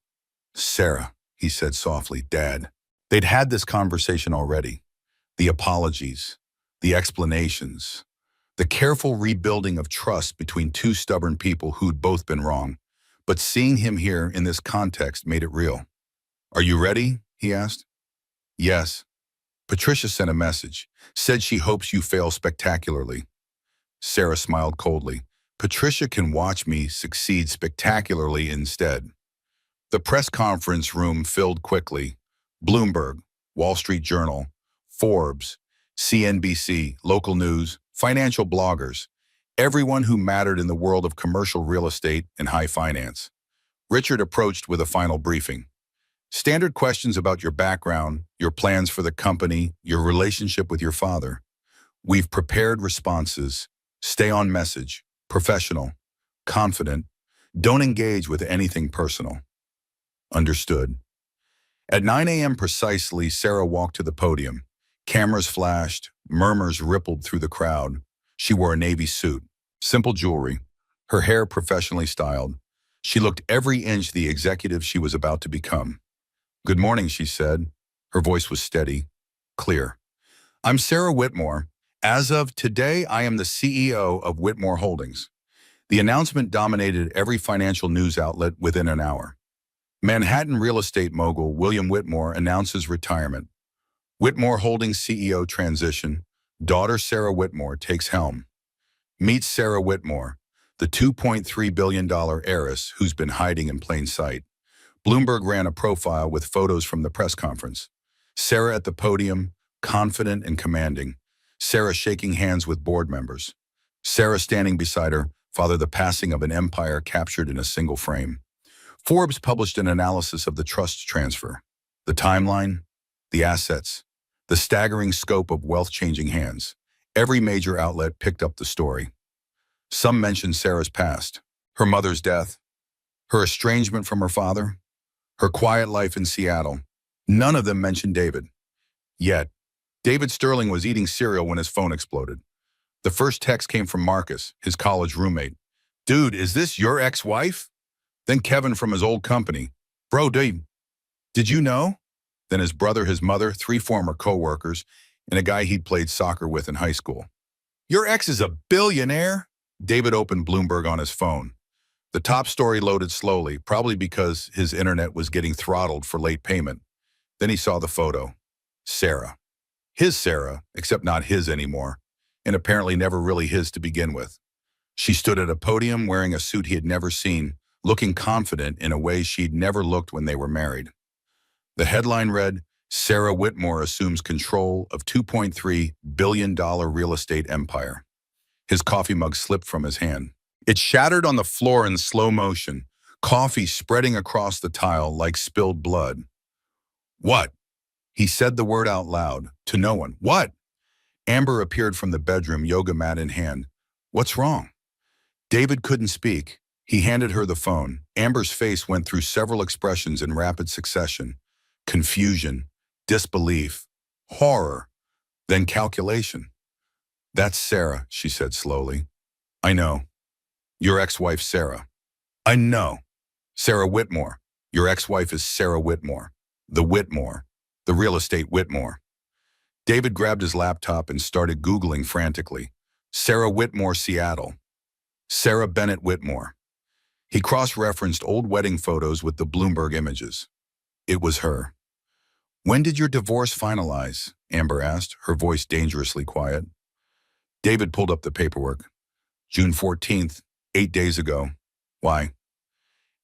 Sarah, he said softly, Dad. They'd had this conversation already. The apologies, the explanations, the careful rebuilding of trust between two stubborn people who'd both been wrong. But seeing him here in this context made it real. Are you ready? He asked. Yes. Patricia sent a message, said she hopes you fail spectacularly. Sarah smiled coldly. Patricia can watch me succeed spectacularly instead. The press conference room filled quickly. Bloomberg, Wall Street Journal, Forbes, CNBC, local news, financial bloggers, everyone who mattered in the world of commercial real estate and high finance. Richard approached with a final briefing. Standard questions about your background, your plans for the company, your relationship with your father. We've prepared responses. Stay on message, professional, confident. Don't engage with anything personal. Understood. At 9 a.m. precisely, Sarah walked to the podium. Cameras flashed, murmurs rippled through the crowd. She wore a navy suit, simple jewelry, her hair professionally styled. She looked every inch the executive she was about to become. Good morning, she said. Her voice was steady, clear. I'm Sarah Whitmore. As of today, I am the CEO of Whitmore Holdings. The announcement dominated every financial news outlet within an hour. Manhattan real estate mogul William Whitmore announces retirement. Whitmore Holdings CEO transition. Daughter Sarah Whitmore takes helm. Meet Sarah Whitmore, the $2.3 billion heiress who's been hiding in plain sight. Bloomberg ran a profile with photos from the press conference. Sarah at the podium, confident and commanding. Sarah shaking hands with board members. Sarah standing beside her father, the passing of an empire captured in a single frame. Forbes published an analysis of the trust transfer, the timeline, the assets, the staggering scope of wealth-changing hands. Every major outlet picked up the story. Some mentioned Sarah's past, her mother's death, her estrangement from her father, her quiet life in Seattle. None of them mentioned David. Yet, David Sterling was eating cereal when his phone exploded. The first text came from Marcus, his college roommate. "Dude, is this your ex-wife?" Then Kevin from his old company. "Bro, did you know?" Then his brother, his mother, 3 former co-workers, and a guy he'd played soccer with in high school. "Your ex is a billionaire?" David opened Bloomberg on his phone. The top story loaded slowly, probably because his internet was getting throttled for late payment. Then he saw the photo. Sarah. His Sarah, except not his anymore, and apparently never really his to begin with. She stood at a podium wearing a suit he had never seen, looking confident in a way she'd never looked when they were married. The headline read, "Sarah Whitmore assumes control of $2.3 billion real estate empire." His coffee mug slipped from his hand. It shattered on the floor in slow motion, coffee spreading across the tile like spilled blood. "What?" He said the word out loud, to no one. "What?" Amber appeared from the bedroom, yoga mat in hand. "What's wrong?" David couldn't speak. He handed her the phone. Amber's face went through several expressions in rapid succession. Confusion, disbelief, horror, then calculation. "That's Sarah," she said slowly. "I know. Your ex-wife, Sarah." "I know. Sarah Whitmore. Your ex-wife is Sarah Whitmore. The Whitmore. The real estate Whitmore." David grabbed his laptop and started Googling frantically. Sarah Whitmore, Seattle. Sarah Bennett Whitmore. He cross-referenced old wedding photos with the Bloomberg images. It was her. "When did your divorce finalize?" Amber asked, her voice dangerously quiet. David pulled up the paperwork. "June 14th, 8 days ago." "Why?"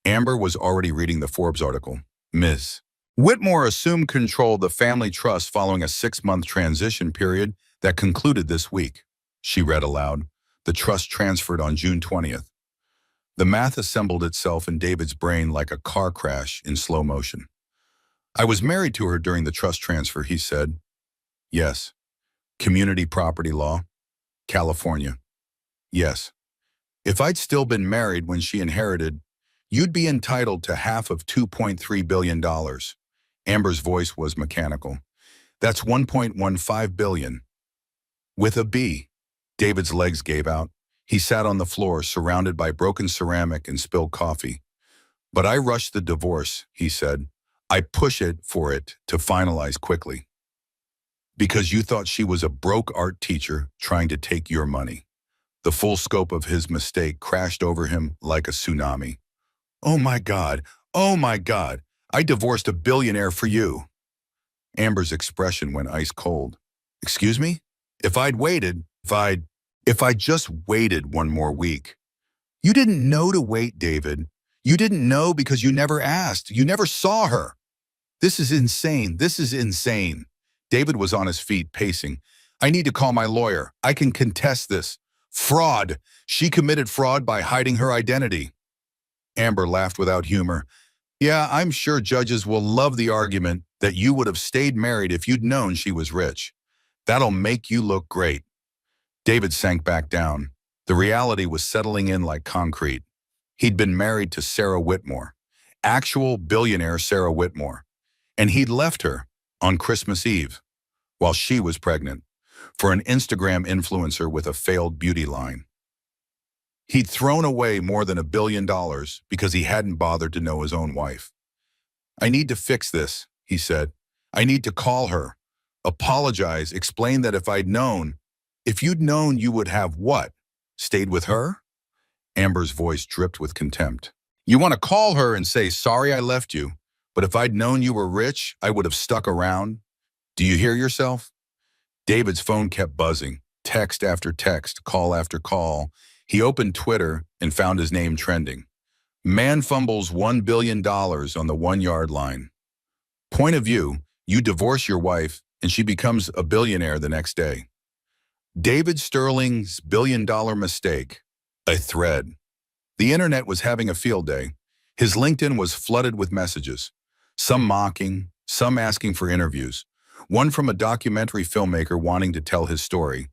Amber was already reading the Forbes article. "Ms. Whitmore assumed control of the family trust following a 6-month transition period that concluded this week." She read aloud. "The trust transferred on June 20th. The math assembled itself in David's brain like a car crash in slow motion. "I was married to her during the trust transfer," he said. "Yes." "Community property law? California?" "Yes." "If I'd still been married when she inherited, you'd be entitled to half of $2.3 billion. Amber's voice was mechanical. "That's $1.15 billion. With a B. David's legs gave out. He sat on the floor, surrounded by broken ceramic and spilled coffee. "But I rushed the divorce," he said. "I pushed it for it to finalize quickly. Because you thought she was a broke art teacher trying to take your money." The full scope of his mistake crashed over him like a tsunami. "Oh my God! Oh my God! I divorced a billionaire for you." Amber's expression went ice cold. "Excuse me? If I'd waited, if I'd just waited one more week." "You didn't know to wait, David. You didn't know because you never asked. You never saw her." "This is insane. This is insane." David was on his feet, pacing. "I need to call my lawyer. I can contest this. Fraud. She committed fraud by hiding her identity." Amber laughed without humor. "Yeah, I'm sure judges will love the argument that you would have stayed married if you'd known she was rich. That'll make you look great." David sank back down. The reality was settling in like concrete. He'd been married to Sarah Whitmore, actual billionaire Sarah Whitmore, and he'd left her on Christmas Eve while she was pregnant for an Instagram influencer with a failed beauty line. He'd thrown away more than $1 billion because he hadn't bothered to know his own wife. "I need to fix this," he said. "I need to call her, apologize, explain that if I'd known, if you'd known you would have what? Stayed with her?" Amber's voice dripped with contempt. You want to call her and say, sorry I left you, but if I'd known you were rich, I would have stuck around. Do you hear yourself? David's phone kept buzzing, text after text, call after call. He opened Twitter and found his name trending. Man fumbles $1 billion on the 1-yard line. Point of view, you divorce your wife and she becomes a billionaire the next day. David Sterling's billion-dollar mistake. A thread. The internet was having a field day. His LinkedIn was flooded with messages, some mocking, some asking for interviews, one from a documentary filmmaker wanting to tell his story.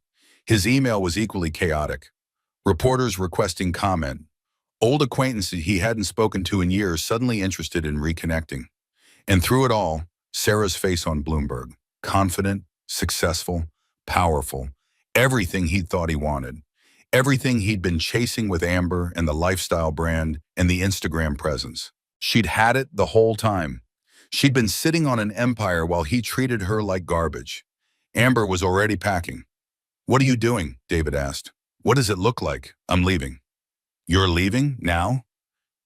His email was equally chaotic. Reporters requesting comment. Old acquaintances he hadn't spoken to in years suddenly interested in reconnecting. And through it all, Sarah's face on Bloomberg. Confident, successful, powerful. Everything he'd thought he wanted. Everything he'd been chasing with Amber and the lifestyle brand and the Instagram presence. She'd had it the whole time. She'd been sitting on an empire while he treated her like garbage. Amber was already packing. What are you doing? David asked. What does it look like? I'm leaving. You're leaving now?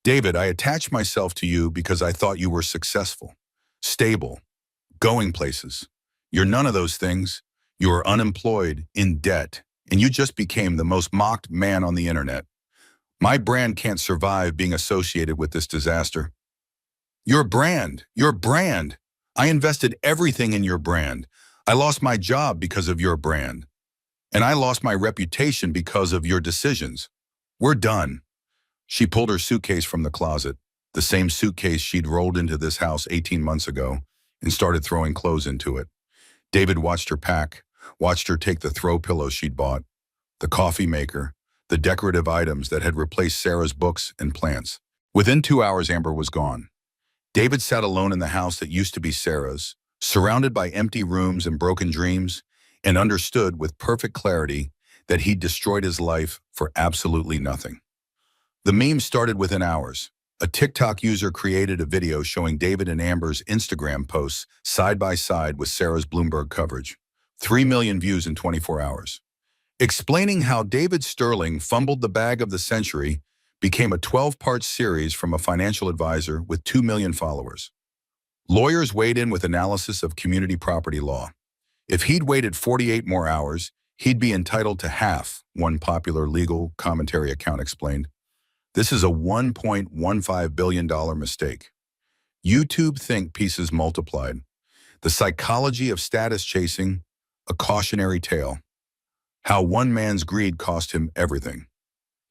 David, I attached myself to you because I thought you were successful, stable, going places. You're none of those things. You are unemployed, in debt, and you just became the most mocked man on the internet. My brand can't survive being associated with this disaster. Your brand. I invested everything in your brand. I lost my job because of your brand. And I lost my reputation because of your decisions. We're done. She pulled her suitcase from the closet, the same suitcase she'd rolled into this house 18 months ago, and started throwing clothes into it. David watched her pack, watched her take the throw pillows she'd bought, the coffee maker, the decorative items that had replaced Sarah's books and plants. Within 2 hours, Amber was gone. David sat alone in the house that used to be Sarah's, surrounded by empty rooms and broken dreams, and understood with perfect clarity that he'd destroyed his life for absolutely nothing. The meme started within hours. A TikTok user created a video showing David and Amber's Instagram posts side by side with Sarah's Bloomberg coverage. 3 million views in 24 hours. Explaining how David Sterling fumbled the bag of the century became a 12-part series from a financial advisor with 2 million followers. Lawyers weighed in with analysis of community property law. If he'd waited 48 more hours, he'd be entitled to half, one popular legal commentary account explained. This is a $1.15 billion mistake. YouTube think pieces multiplied. The psychology of status chasing, a cautionary tale. How one man's greed cost him everything.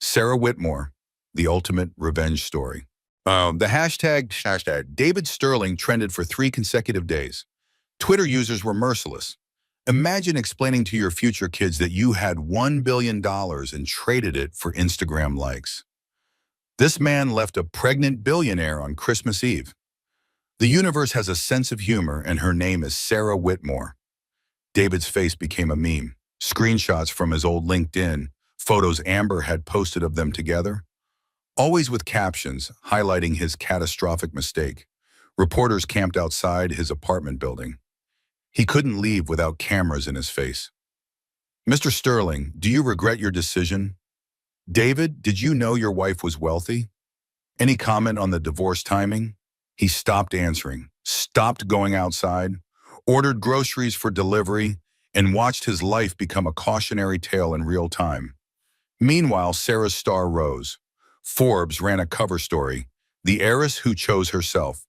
Sarah Whitmore, the ultimate revenge story. The hashtag David Sterling trended for 3 consecutive days. Twitter users were merciless. Imagine explaining to your future kids that you had $1 billion and traded it for Instagram likes. This man left a pregnant billionaire on Christmas Eve. The universe has a sense of humor, and her name is Sarah Whitmore. David's face became a meme. Screenshots from his old LinkedIn, photos Amber had posted of them together, always with captions highlighting his catastrophic mistake. Reporters camped outside his apartment building. He couldn't leave without cameras in his face. Mr. Sterling, do you regret your decision? David, did you know your wife was wealthy? Any comment on the divorce timing? He stopped answering, stopped going outside, ordered groceries for delivery, and watched his life become a cautionary tale in real time. Meanwhile, Sarah's star rose. Forbes ran a cover story, "The Heiress Who Chose Herself."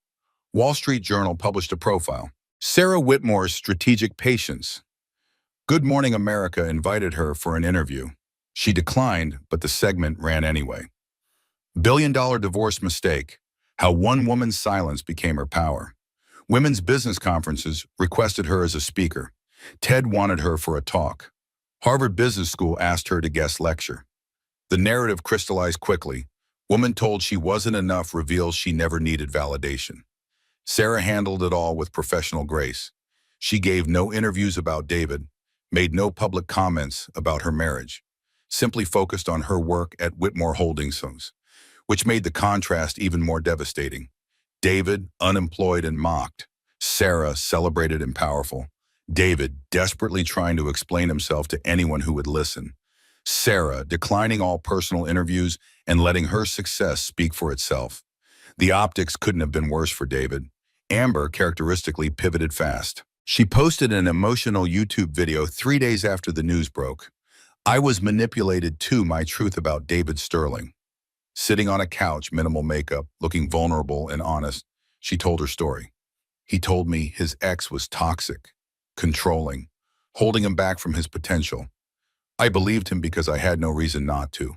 Wall Street Journal published a profile. Sarah Whitmore's strategic patience. Good Morning America invited her for an interview. She declined, but the segment ran anyway. Billion-dollar divorce mistake. How one woman's silence became her power. Women's business conferences requested her as a speaker. TED wanted her for a talk. Harvard Business School asked her to guest lecture. The narrative crystallized quickly. Woman told she wasn't enough reveals she never needed validation. Sarah handled it all with professional grace. She gave no interviews about David, made no public comments about her marriage, simply focused on her work at Whitmore Holdings, which made the contrast even more devastating. David, unemployed and mocked. Sarah, celebrated and powerful. David, desperately trying to explain himself to anyone who would listen. Sarah declining all personal interviews and letting her success speak for itself. The optics couldn't have been worse for David. Amber characteristically pivoted fast. She posted an emotional YouTube video 3 days after the news broke. I was manipulated too, my truth about David Sterling. Sitting on a couch, minimal makeup, looking vulnerable and honest, she told her story. He told me his ex was toxic, controlling, holding him back from his potential. I believed him because I had no reason not to.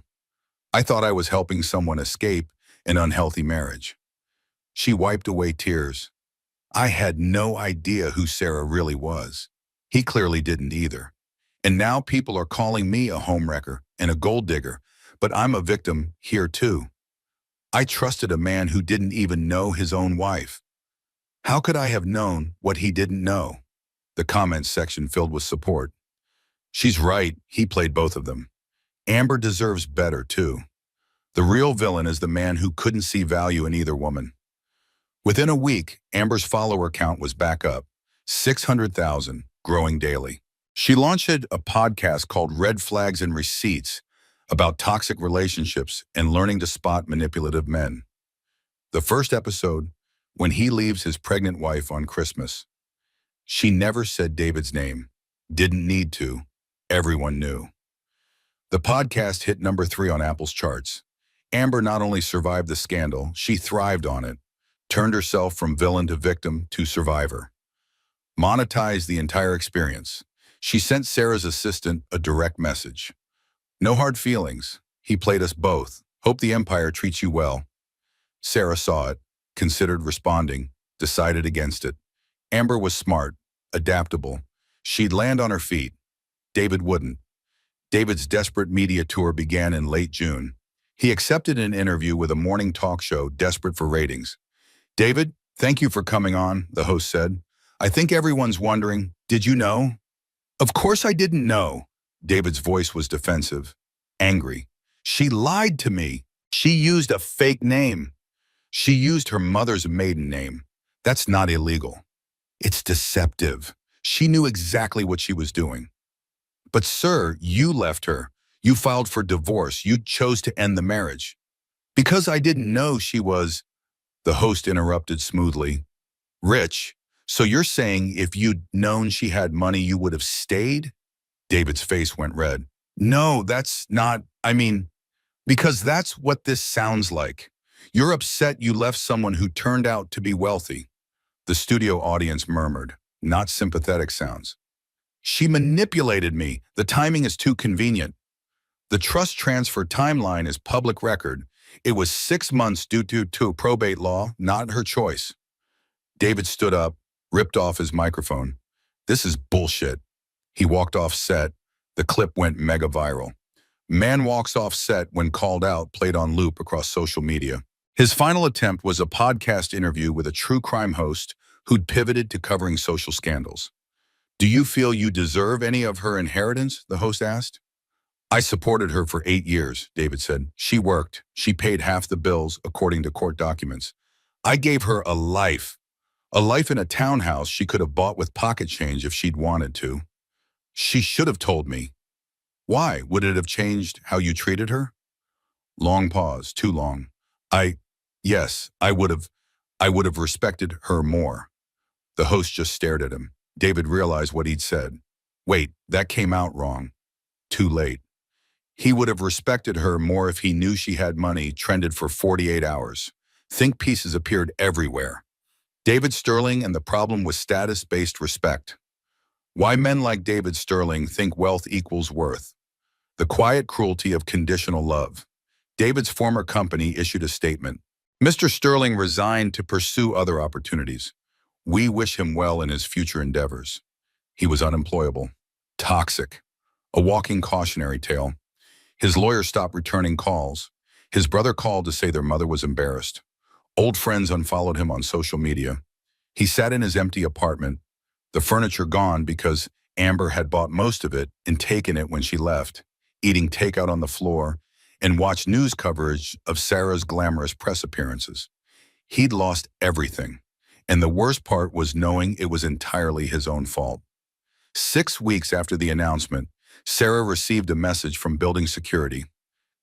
I thought I was helping someone escape an unhealthy marriage. She wiped away tears. I had no idea who Sarah really was. He clearly didn't either. And now people are calling me a homewrecker and a gold digger, but I'm a victim here too. I trusted a man who didn't even know his own wife. How could I have known what he didn't know? The comments section filled with support. She's right, he played both of them. Amber deserves better too. The real villain is the man who couldn't see value in either woman. Within a week, Amber's follower count was back up, 600,000, growing daily. She launched a podcast called Red Flags and Receipts about toxic relationships and learning to spot manipulative men. The first episode, when he leaves his pregnant wife on Christmas. She never said David's name, didn't need to, everyone knew. The podcast hit number 3 on Apple's charts. Amber not only survived the scandal, she thrived on it, turned herself from villain to victim to survivor. Monetized the entire experience. She sent Sarah's assistant a direct message. No hard feelings. He played us both. Hope the empire treats you well. Sarah saw it, considered responding, decided against it. Amber was smart, adaptable. She'd land on her feet. David wouldn't. David's desperate media tour began in late June. He accepted an interview with a morning talk show desperate for ratings. David, thank you for coming on, the host said. I think everyone's wondering, did you know? Of course I didn't know. David's voice was defensive, angry. She lied to me. She used a fake name. She used her mother's maiden name. That's not illegal. It's deceptive. She knew exactly what she was doing. But sir, you left her. You filed for divorce. You chose to end the marriage. Because I didn't know she was, the host interrupted smoothly. Rich, so you're saying if you'd known she had money, you would have stayed? David's face went red. No, that's not, because that's what this sounds like. You're upset you left someone who turned out to be wealthy. The studio audience murmured, not sympathetic sounds. She manipulated me. The timing is too convenient. The trust transfer timeline is public record. It was 6 months due to probate law, not her choice. David stood up, ripped off his microphone. This is bullshit. He walked off set. The clip went mega viral. Man walks off set when called out played on loop across social media. His final attempt was a podcast interview with a true crime host who'd pivoted to covering social scandals. Do you feel you deserve any of her inheritance? The host asked. I supported her for 8 years, David said. She worked. She paid half the bills, according to court documents. I gave her a life in a townhouse she could have bought with pocket change if she'd wanted to. She should have told me. Why? Would it have changed how you treated her? Long pause, too long. Yes, I would have respected her more. The host just stared at him. David realized what he'd said. Wait, that came out wrong. Too late. He would have respected her more if he knew she had money trended for 48 hours. Think pieces appeared everywhere. David Sterling and the problem was status-based respect. Why men like David Sterling think wealth equals worth. The quiet cruelty of conditional love. David's former company issued a statement. Mr. Sterling resigned to pursue other opportunities. We wish him well in his future endeavors. He was unemployable, toxic, a walking cautionary tale. His lawyer stopped returning calls. His brother called to say their mother was embarrassed. Old friends unfollowed him on social media. He sat in his empty apartment, the furniture gone because Amber had bought most of it and taken it when she left, eating takeout on the floor, and watched news coverage of Sarah's glamorous press appearances. He'd lost everything, and the worst part was knowing it was entirely his own fault. 6 weeks after the announcement, Sarah received a message from building security.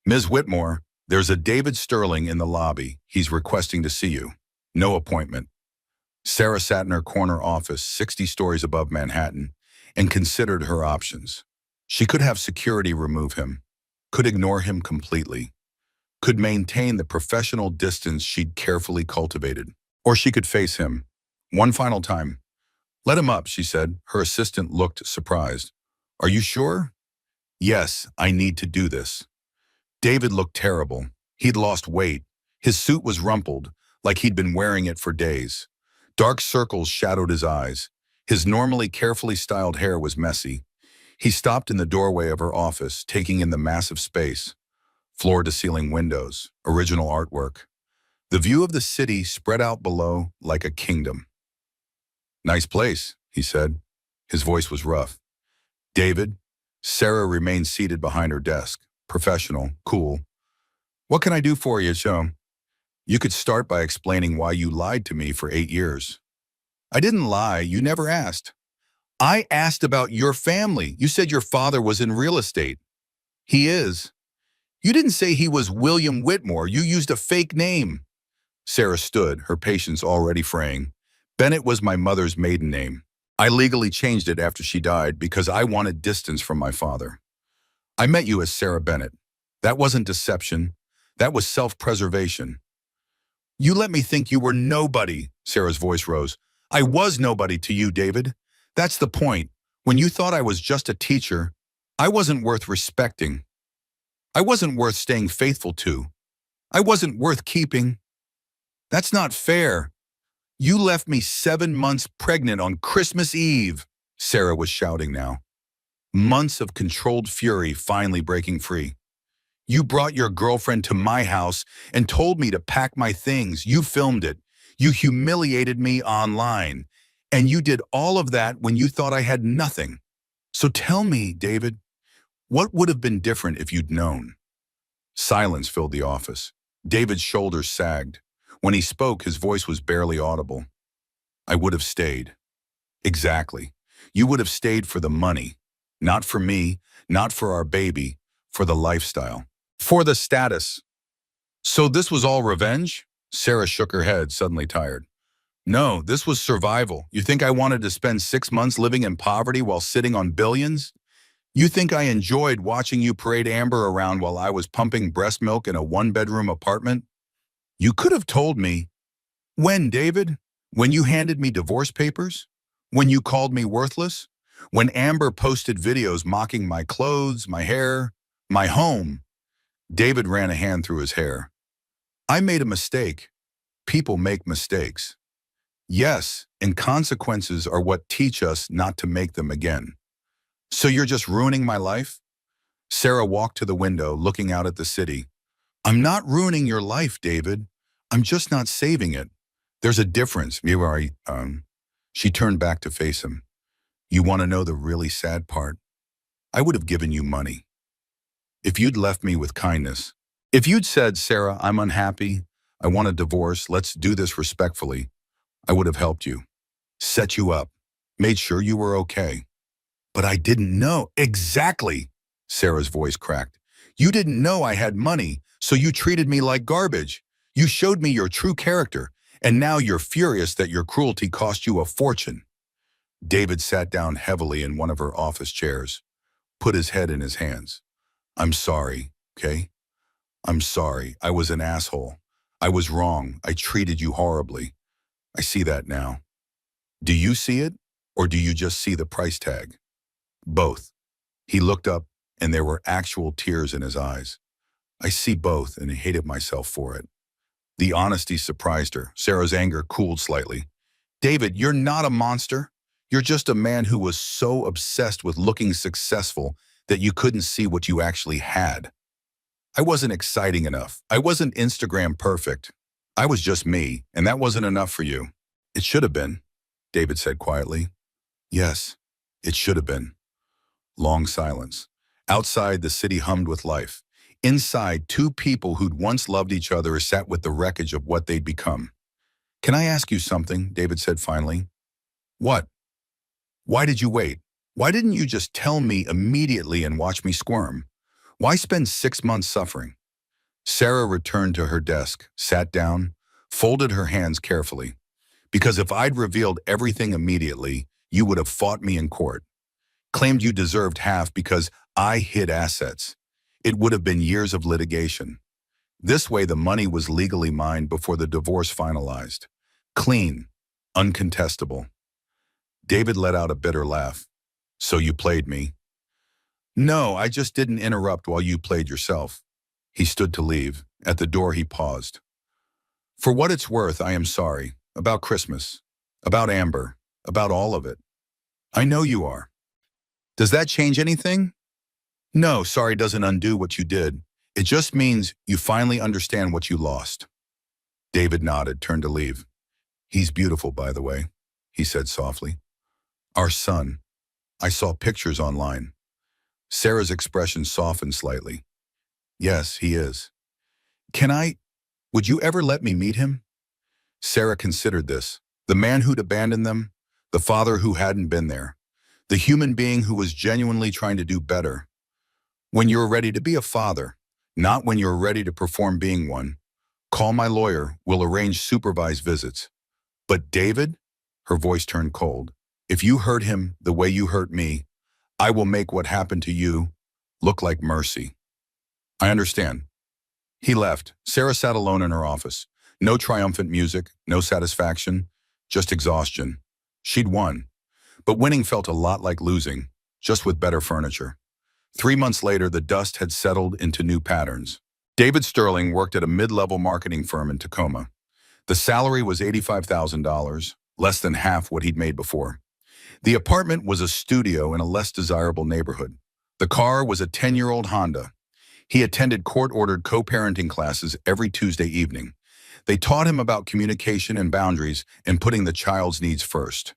Ms. Whitmore, there's a David Sterling in the lobby. He's requesting to see you. No appointment. Sarah sat in her corner office 60 stories above Manhattan and considered her options. She could have security remove him, could ignore him completely, could maintain the professional distance she'd carefully cultivated, or she could face him. One final time. Let him up, she said. Her assistant looked surprised. Are you sure? Yes, I need to do this. David looked terrible. He'd lost weight. His suit was rumpled, like he'd been wearing it for days. Dark circles shadowed his eyes. His normally carefully styled hair was messy. He stopped in the doorway of her office, taking in the massive space. Floor-to-ceiling windows, original artwork. The view of the city spread out below like a kingdom. Nice place, he said. His voice was rough. David, Sarah remained seated behind her desk, professional, cool. What can I do for you, Joe? You could start by explaining why you lied to me for 8 years. I didn't lie, you never asked. I asked about your family. You said your father was in real estate. He is. You didn't say he was William Whitmore. You used a fake name. Sarah stood, her patience already fraying. Bennett was my mother's maiden name. I legally changed it after she died because I wanted distance from my father. I met you as Sarah Bennett. That wasn't deception. That was self-preservation. You let me think you were nobody, Sarah's voice rose. I was nobody to you, David. That's the point. When you thought I was just a teacher, I wasn't worth respecting. I wasn't worth staying faithful to. I wasn't worth keeping. That's not fair. You left me 7 months pregnant on Christmas Eve, Sarah was shouting now. Months of controlled fury finally breaking free. You brought your girlfriend to my house and told me to pack my things. You filmed it. You humiliated me online. And you did all of that when you thought I had nothing. So tell me, David, what would have been different if you'd known? Silence filled the office. David's shoulders sagged. When he spoke, his voice was barely audible. I would have stayed. Exactly. You would have stayed for the money. Not for me, not for our baby, for the lifestyle. For the status. So this was all revenge? Sarah shook her head, suddenly tired. No, this was survival. You think I wanted to spend 6 months living in poverty while sitting on billions? You think I enjoyed watching you parade Amber around while I was pumping breast milk in a 1-bedroom apartment? You could have told me. When, David? When you handed me divorce papers? When you called me worthless? When Amber posted videos mocking my clothes, my hair, my home? David ran a hand through his hair. I made a mistake. People make mistakes. Yes, and consequences are what teach us not to make them again. So you're just ruining my life? Sarah walked to the window, looking out at the city. I'm not ruining your life, David. I'm just not saving it. There's a difference. She turned back to face him. You want to know the really sad part? I would have given you money. If you'd left me with kindness, if you'd said, Sarah, I'm unhappy, I want a divorce, let's do this respectfully, I would have helped you, set you up, made sure you were okay. But I didn't know. Exactly, Sarah's voice cracked. You didn't know I had money, so you treated me like garbage. You showed me your true character, and now you're furious that your cruelty cost you a fortune. David sat down heavily in one of her office chairs, put his head in his hands. I'm sorry, okay? I'm sorry. I was an asshole. I was wrong. I treated you horribly. I see that now. Do you see it, or do you just see the price tag? Both. He looked up, and there were actual tears in his eyes. I see both, and I hated myself for it. The honesty surprised her. Sarah's anger cooled slightly. David, you're not a monster. You're just a man who was so obsessed with looking successful that you couldn't see what you actually had. I wasn't exciting enough. I wasn't Instagram perfect. I was just me, and that wasn't enough for you. It should have been, David said quietly. Yes, it should have been. Long silence. Outside, the city hummed with life. Inside, 2 people who'd once loved each other sat with the wreckage of what they'd become. Can I ask you something? David said finally. What? Why did you wait? Why didn't you just tell me immediately and watch me squirm? Why spend 6 months suffering? Sarah returned to her desk, sat down, folded her hands carefully. Because if I'd revealed everything immediately, you would have fought me in court, claimed you deserved half because I hid assets. It would have been years of litigation. This way, the money was legally mine before the divorce finalized. Clean, uncontestable. David let out a bitter laugh. So you played me? No, I just didn't interrupt while you played yourself. He stood to leave. At the door, he paused. For what it's worth, I am sorry. About Christmas. About Amber. About all of it. I know you are. Does that change anything? No, sorry doesn't undo what you did. It just means you finally understand what you lost. David nodded, turned to leave. He's beautiful, by the way, he said softly. Our son. I saw pictures online. Sarah's expression softened slightly. Yes, he is. Would you ever let me meet him? Sarah considered this. The man who'd abandoned them, the father who hadn't been there, the human being who was genuinely trying to do better. When you're ready to be a father, not when you're ready to perform being one, call my lawyer, we'll arrange supervised visits. But David, her voice turned cold, if you hurt him the way you hurt me, I will make what happened to you look like mercy. I understand. He left. Sarah sat alone in her office. No triumphant music, no satisfaction, just exhaustion. She'd won. But winning felt a lot like losing, just with better furniture. 3 months later, the dust had settled into new patterns. David Sterling worked at a mid-level marketing firm in Tacoma. The salary was $85,000, less than half what he'd made before. The apartment was a studio in a less desirable neighborhood. The car was a 10-year-old Honda. He attended court-ordered co-parenting classes every Tuesday evening. They taught him about communication and boundaries and putting the child's needs first.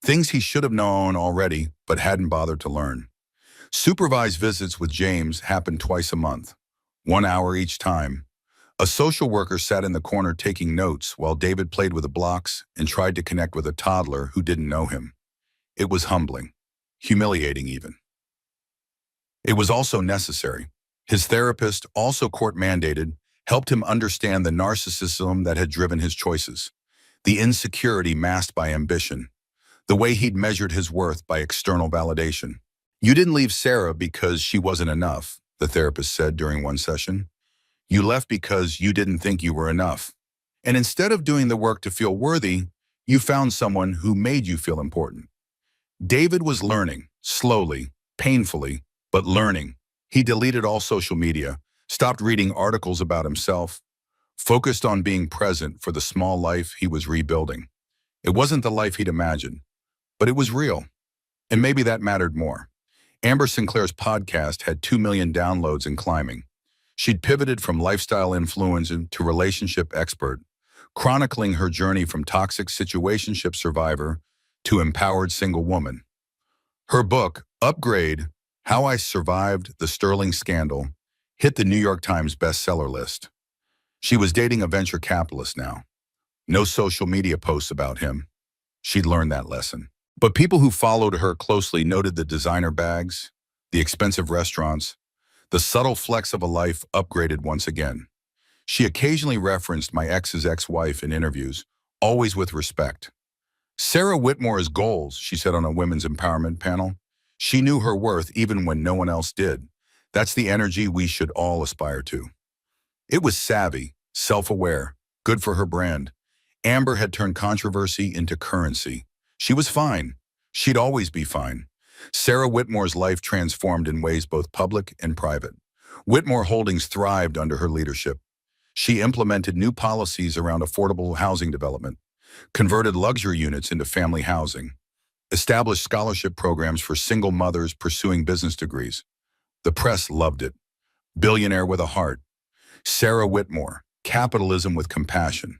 Things he should have known already, but hadn't bothered to learn. Supervised visits with James happened twice a month, 1 hour each time. A social worker sat in the corner taking notes while David played with the blocks and tried to connect with a toddler who didn't know him. It was humbling, humiliating even. It was also necessary. His therapist, also court-mandated, helped him understand the narcissism that had driven his choices, the insecurity masked by ambition, the way he'd measured his worth by external validation. You didn't leave Sarah because she wasn't enough, the therapist said during one session. You left because you didn't think you were enough. And instead of doing the work to feel worthy, you found someone who made you feel important. David was learning, slowly, painfully, but learning. He deleted all social media, stopped reading articles about himself, focused on being present for the small life he was rebuilding. It wasn't the life he'd imagined, but it was real. And maybe that mattered more. Amber Sinclair's podcast had 2 million downloads and climbing. She'd pivoted from lifestyle influencer to relationship expert, chronicling her journey from toxic situationship survivor to empowered single woman. Her book, Upgrade: How I Survived the Sterling Scandal, hit the New York Times bestseller list. She was dating a venture capitalist now. No social media posts about him. She'd learned that lesson. But people who followed her closely noted the designer bags, the expensive restaurants, the subtle flex of a life upgraded once again. She occasionally referenced my ex's ex-wife in interviews, always with respect. Sarah Whitmore's goals, she said on a women's empowerment panel. She knew her worth even when no one else did. That's the energy we should all aspire to. It was savvy, self-aware, good for her brand. Amber had turned controversy into currency. She was fine. She'd always be fine. Sarah Whitmore's life transformed in ways both public and private. Whitmore Holdings thrived under her leadership. She implemented new policies around affordable housing development, converted luxury units into family housing, established scholarship programs for single mothers pursuing business degrees. The press loved it. Billionaire with a heart. Sarah Whitmore, capitalism with compassion.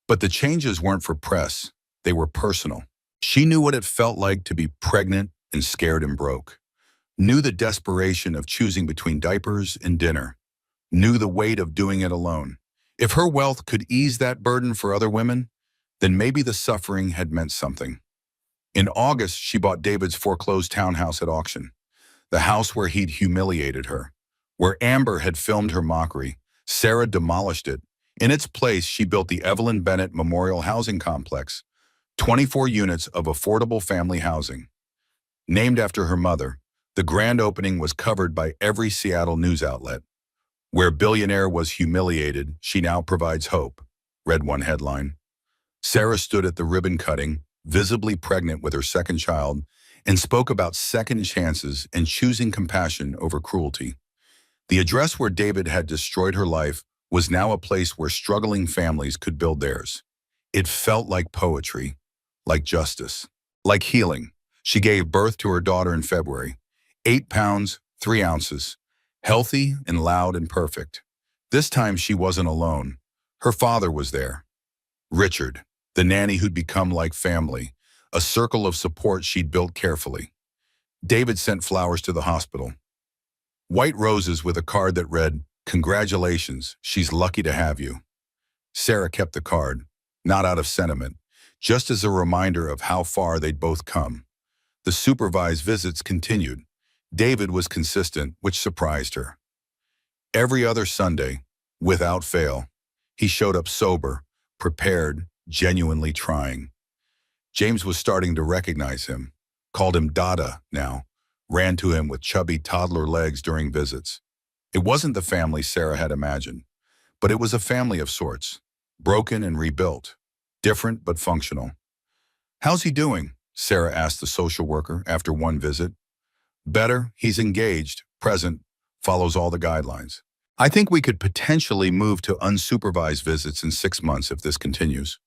But the changes weren't for press. They were personal. She knew what it felt like to be pregnant and scared and broke. Knew the desperation of choosing between diapers and dinner. Knew the weight of doing it alone. If her wealth could ease that burden for other women, then maybe the suffering had meant something. In August, she bought David's foreclosed townhouse at auction, the house where he'd humiliated her. Where Amber had filmed her mockery, Sarah demolished it. In its place, she built the Evelyn Bennett Memorial Housing Complex, 24 units of affordable family housing. Named after her mother, the grand opening was covered by every Seattle news outlet. Where Billionaire was humiliated, she now provides hope, read one headline. Sarah stood at the ribbon cutting, visibly pregnant with her second child, and spoke about second chances and choosing compassion over cruelty. The address where David had destroyed her life was now a place where struggling families could build theirs. It felt like poetry, like justice, like healing. She gave birth to her daughter in February, 8 pounds, 3 ounces, healthy and loud and perfect. This time she wasn't alone. Her father was there. Richard, the nanny who'd become like family, a circle of support she'd built carefully. David sent flowers to the hospital. White roses with a card that read, "Congratulations, she's lucky to have you." Sarah kept the card, not out of sentiment, just as a reminder of how far they'd both come. The supervised visits continued. David was consistent, which surprised her. Every other Sunday, without fail, he showed up sober, prepared, genuinely trying. James was starting to recognize him, called him Dada now, ran to him with chubby toddler legs during visits. It wasn't the family Sarah had imagined, but it was a family of sorts, broken and rebuilt, different but functional. "How's he doing?" Sarah asked the social worker after one visit. "Better, he's engaged, present, follows all the guidelines. I think we could potentially move to unsupervised visits in 6 months if this continues."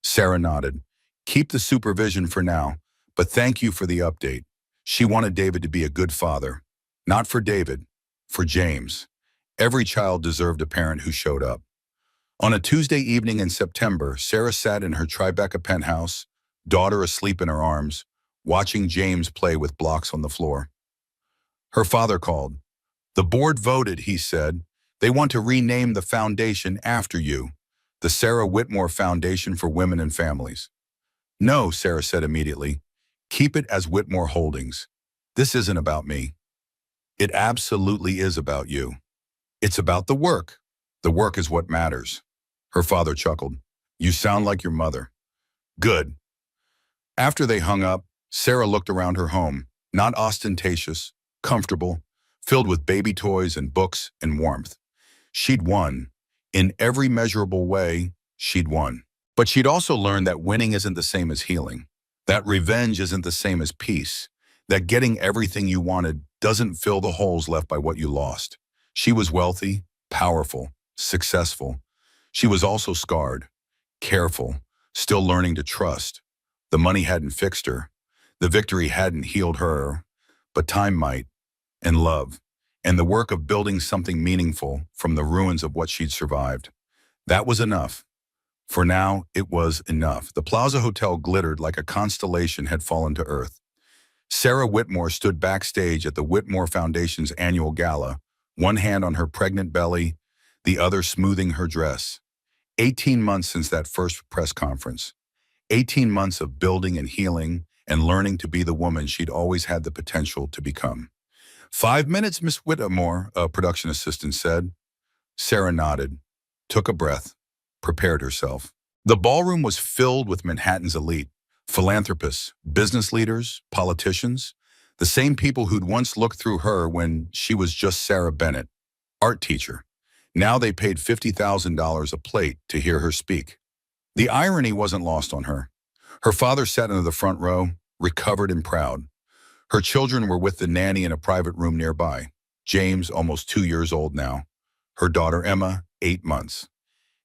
Sarah nodded. "Keep the supervision for now, but thank you for the update." She wanted David to be a good father. Not for David, for James. Every child deserved a parent who showed up. On a Tuesday evening in September, Sarah sat in her Tribeca penthouse, daughter asleep in her arms, watching James play with blocks on the floor. Her father called. "The board voted," he said. "They want to rename the foundation after you, the Sarah Whitmore Foundation for Women and Families." "No," Sarah said immediately. "Keep it as Whitmore Holdings. This isn't about me." "It absolutely is about you. It's about the work. The work is what matters." Her father chuckled. "You sound like your mother." "Good." After they hung up, Sarah looked around her home, not ostentatious, comfortable, filled with baby toys and books and warmth. She'd won. In every measurable way, she'd won. But she'd also learned that winning isn't the same as healing, that revenge isn't the same as peace, that getting everything you wanted doesn't fill the holes left by what you lost. She was wealthy, powerful, successful. She was also scarred, careful, still learning to trust. The money hadn't fixed her. The victory hadn't healed her, but time might, and love, and the work of building something meaningful from the ruins of what she'd survived. That was enough. For now, it was enough. The Plaza Hotel glittered like a constellation had fallen to earth. Sarah Whitmore stood backstage at the Whitmore Foundation's annual gala, one hand on her pregnant belly, the other smoothing her dress. 18 months since that first press conference. 18 months of building and healing and learning to be the woman she'd always had the potential to become. "5 minutes, Miss Whitmore," a production assistant said. Sarah nodded, took a breath, prepared herself. The ballroom was filled with Manhattan's elite, philanthropists, business leaders, politicians, the same people who'd once looked through her when she was just Sarah Bennett, art teacher. Now they paid $50,000 a plate to hear her speak. The irony wasn't lost on her. Her father sat in the front row, recovered and proud. Her children were with the nanny in a private room nearby. James, almost 2 years old now. Her daughter Emma, 8 months.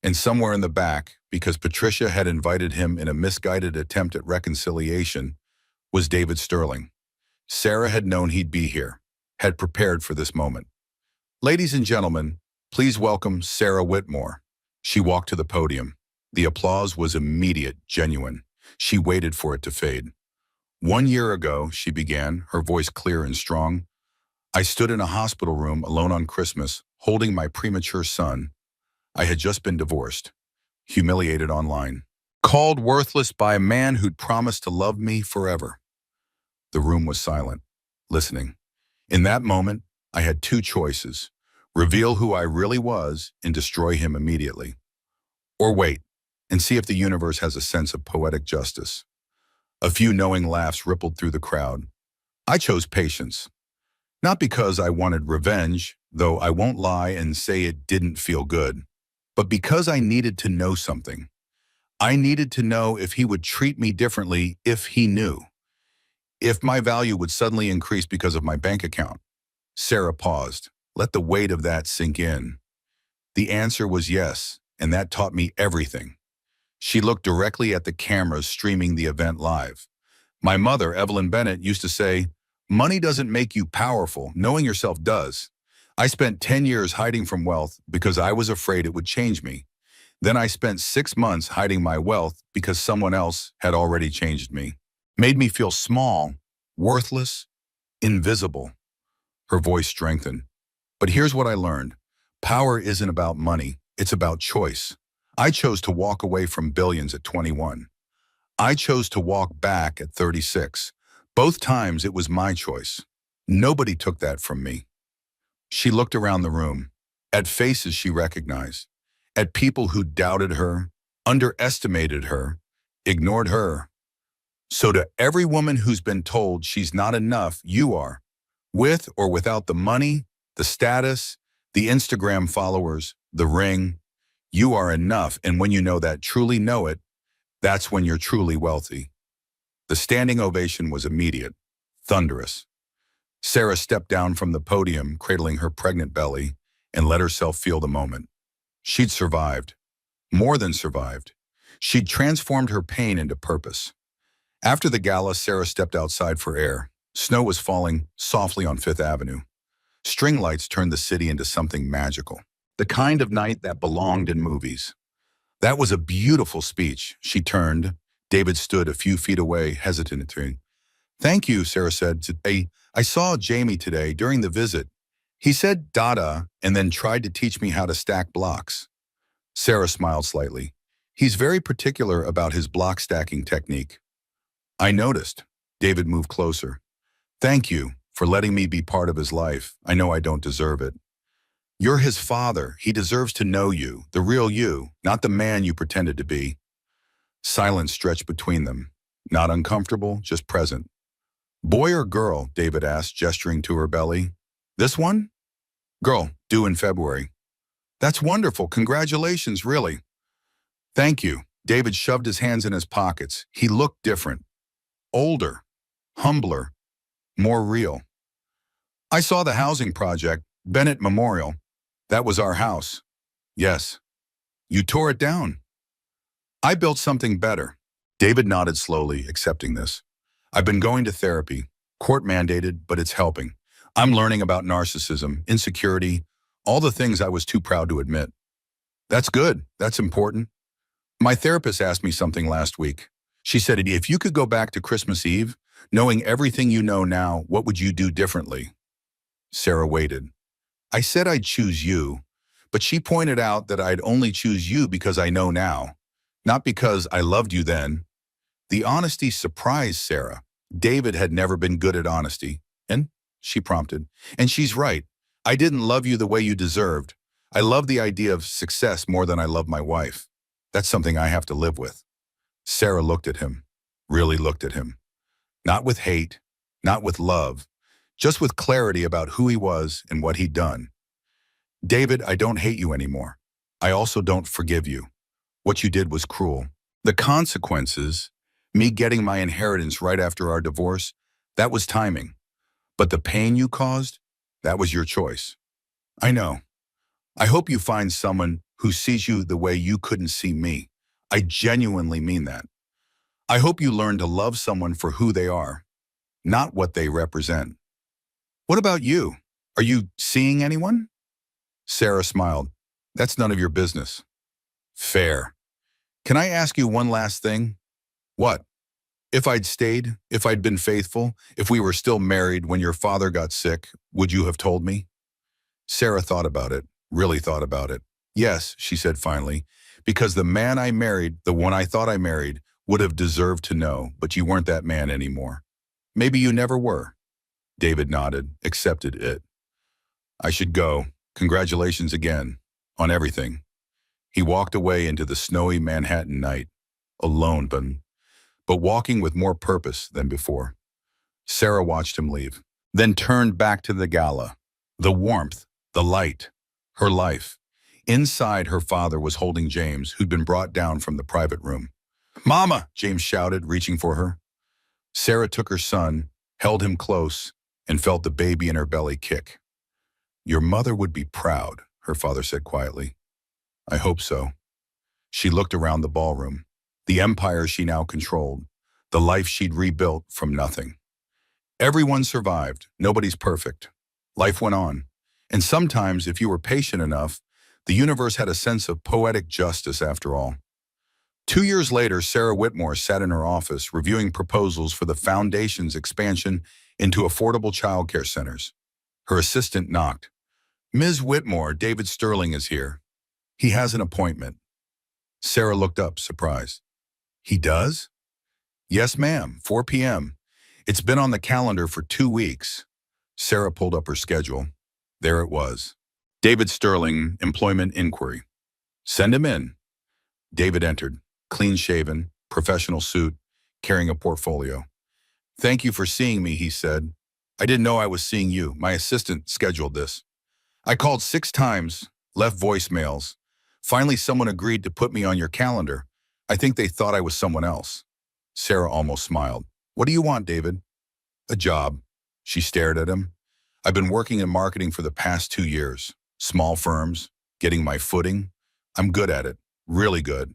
And somewhere in the back, because Patricia had invited him in a misguided attempt at reconciliation, was David Sterling. Sarah had known he'd be here, had prepared for this moment. "Ladies and gentlemen, please welcome Sarah Whitmore." She walked to the podium. The applause was immediate, genuine. She waited for it to fade. "1 year ago," she began, her voice clear and strong, "I stood in a hospital room alone on Christmas, holding my premature son. I had just been divorced, humiliated online. Called worthless by a man who'd promised to love me forever. The room was silent, listening. In that moment, I had two choices: reveal who I really was and destroy him immediately, or wait and see if the universe has a sense of poetic justice. A few knowing laughs rippled through the crowd. I chose patience, not because I wanted revenge, though I won't lie and say it didn't feel good, but because I needed to know something. I needed to know if he would treat me differently if he knew, if my value would suddenly increase because of my bank account. Sarah paused. Let the weight of that sink in. The answer was yes, and that taught me everything. She looked directly at the cameras streaming the event live. My mother, Evelyn Bennett, used to say, "Money doesn't make you powerful, knowing yourself does." I spent 10 years hiding from wealth because I was afraid it would change me. Then I spent 6 months hiding my wealth because someone else had already changed me. Made me feel small, worthless, invisible. Her voice strengthened. But here's what I learned. Power isn't about money, it's about choice. I chose to walk away from billions at 21. I chose to walk back at 36. Both times it was my choice. Nobody took that from me. She looked around the room, at faces she recognized, at people who doubted her, underestimated her, ignored her. So to every woman who's been told she's not enough, you are. With or without the money, the status, the Instagram followers, the ring, you are enough. And when you know that, truly know it, that's when you're truly wealthy. The standing ovation was immediate, thunderous. Sarah stepped down from the podium, cradling her pregnant belly, and let herself feel the moment. She'd survived, more than survived. She'd transformed her pain into purpose. After the gala, Sarah stepped outside for air. Snow was falling softly on Fifth Avenue. String lights turned the city into something magical, the kind of night that belonged in movies. That was a beautiful speech. She turned. David stood a few feet away, hesitating. "Thank you," Sarah said. I saw Jamie today during the visit. He said dada and then tried to teach me how to stack blocks." Sarah smiled slightly. "He's very particular about his block stacking technique." "I noticed." David moved closer. "Thank you for letting me be part of his life. I know I don't deserve it." "You're his father. He deserves to know you, the real you, not the man you pretended to be." Silence stretched between them. Not uncomfortable, just present. "Boy or girl?" David asked, gesturing to her belly. "This one?" "Girl, due in February." "That's wonderful. Congratulations, really." "Thank you." David shoved his hands in his pockets. He looked different. Older, humbler, more real. "I saw the housing project, Bennett Memorial. That was our house." "Yes." "You tore it down." "I built something better." David nodded slowly, accepting this. "I've been going to therapy, court mandated, but it's helping. I'm learning about narcissism, insecurity, all the things I was too proud to admit." "That's good. That's important." "My therapist asked me something last week. She said, if you could go back to Christmas Eve, knowing everything you know now, what would you do differently?" Sarah waited. "I said I'd choose you, but she pointed out that I'd only choose you because I know now, not because I loved you then." The honesty surprised Sarah. David had never been good at honesty. "And?" she prompted. "And she's right. I didn't love you the way you deserved. I love the idea of success more than I love my wife. That's something I have to live with." Sarah looked at him, really looked at him. Not with hate, not with love, just with clarity about who he was and what he'd done. "David, I don't hate you anymore. I also don't forgive you. What you did was cruel. The consequences, me getting my inheritance right after our divorce, that was timing. But the pain you caused, that was your choice. I know. I hope you find someone who sees you the way you couldn't see me. I genuinely mean that. I hope you learn to love someone for who they are, not what they represent." "What about you? Are you seeing anyone?" Sarah smiled. "That's none of your business." "Fair. Can I ask you one last thing?" "What?" "If I'd stayed, if I'd been faithful, if we were still married when your father got sick, would you have told me?" Sarah thought about it, really thought about it. "Yes," she said finally, Because the man I married, the one I thought I married, would have deserved to know, but you weren't that man anymore. Maybe you never were. David nodded, accepted it. I should go. Congratulations again. On everything. He walked away into the snowy Manhattan night, alone but walking with more purpose than before. Sarah watched him leave, then turned back to the gala. The warmth, the light, her life. Inside, her father was holding James, who'd been brought down from the private room. "Mama!" James shouted, reaching for her. Sarah took her son, held him close, and felt the baby in her belly kick. "Your mother would be proud," her father said quietly. "I hope so." She looked around the ballroom, the empire she now controlled, the life she'd rebuilt from nothing. Everyone survived. Nobody's perfect. Life went on. And sometimes, if you were patient enough, the universe had a sense of poetic justice after all. 2 years later, Sarah Whitmore sat in her office reviewing proposals for the foundation's expansion into affordable childcare centers. Her assistant knocked. "Ms. Whitmore, David Sterling is here. He has an appointment." Sarah looked up, surprised. "He does?" "Yes, ma'am, 4 p.m. It's been on the calendar for 2 weeks." Sarah pulled up her schedule. There it was. David Sterling, employment inquiry. "Send him in." David entered, clean-shaven, professional suit, carrying a portfolio. "Thank you for seeing me," he said. "I didn't know I was seeing you. My assistant scheduled this. I called 6 times, left voicemails. Finally, someone agreed to put me on your calendar. I think they thought I was someone else." Sarah almost smiled. "What do you want, David?" "A job." She stared at him. "I've been working in marketing for the past 2 years. Small firms, getting my footing. I'm good at it, really good.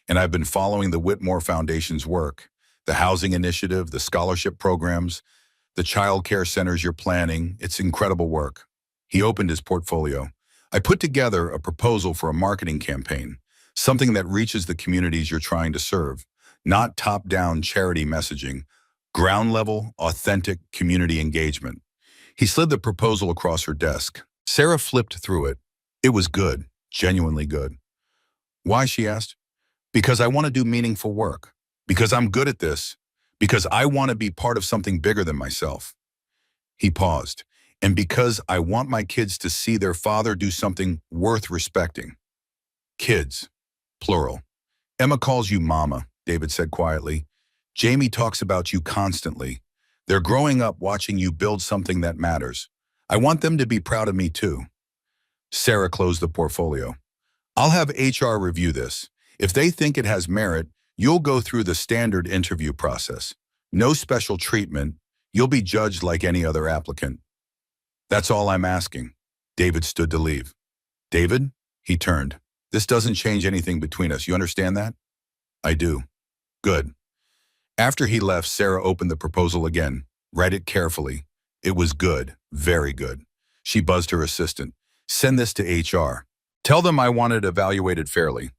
And I've been following the Whitmore Foundation's work, the housing initiative, the scholarship programs, the child care centers you're planning. It's incredible work." He opened his portfolio. "I put together a proposal for a marketing campaign, something that reaches the communities you're trying to serve, not top-down charity messaging, ground-level, authentic community engagement." He slid the proposal across her desk. Sarah flipped through it. It was good, genuinely good. "Why?" she asked. "Because I want to do meaningful work. Because I'm good at this. Because I want to be part of something bigger than myself." He paused. "And because I want my kids to see their father do something worth respecting." "Kids," plural. "Emma calls you Mama," David said quietly. "Jamie talks about you constantly. They're growing up watching you build something that matters. I want them to be proud of me too." Sarah closed the portfolio. "I'll have HR review this. If they think it has merit, you'll go through the standard interview process. No special treatment. You'll be judged like any other applicant." "That's all I'm asking." David stood to leave. "David?" He turned. "This doesn't change anything between us. You understand that?" "I do." "Good." After he left, Sarah opened the proposal again, read it carefully. It was good, very good. She buzzed her assistant. "Send this to HR. Tell them I want it evaluated fairly."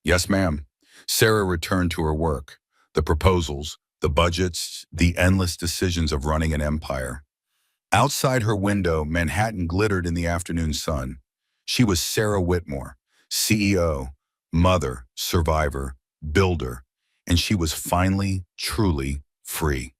"Yes, ma'am." Sarah returned to her work. The proposals, the budgets, the endless decisions of running an empire. Outside her window, Manhattan glittered in the afternoon sun. She was Sarah Whitmore, CEO, mother, survivor, builder, and she was finally, truly free.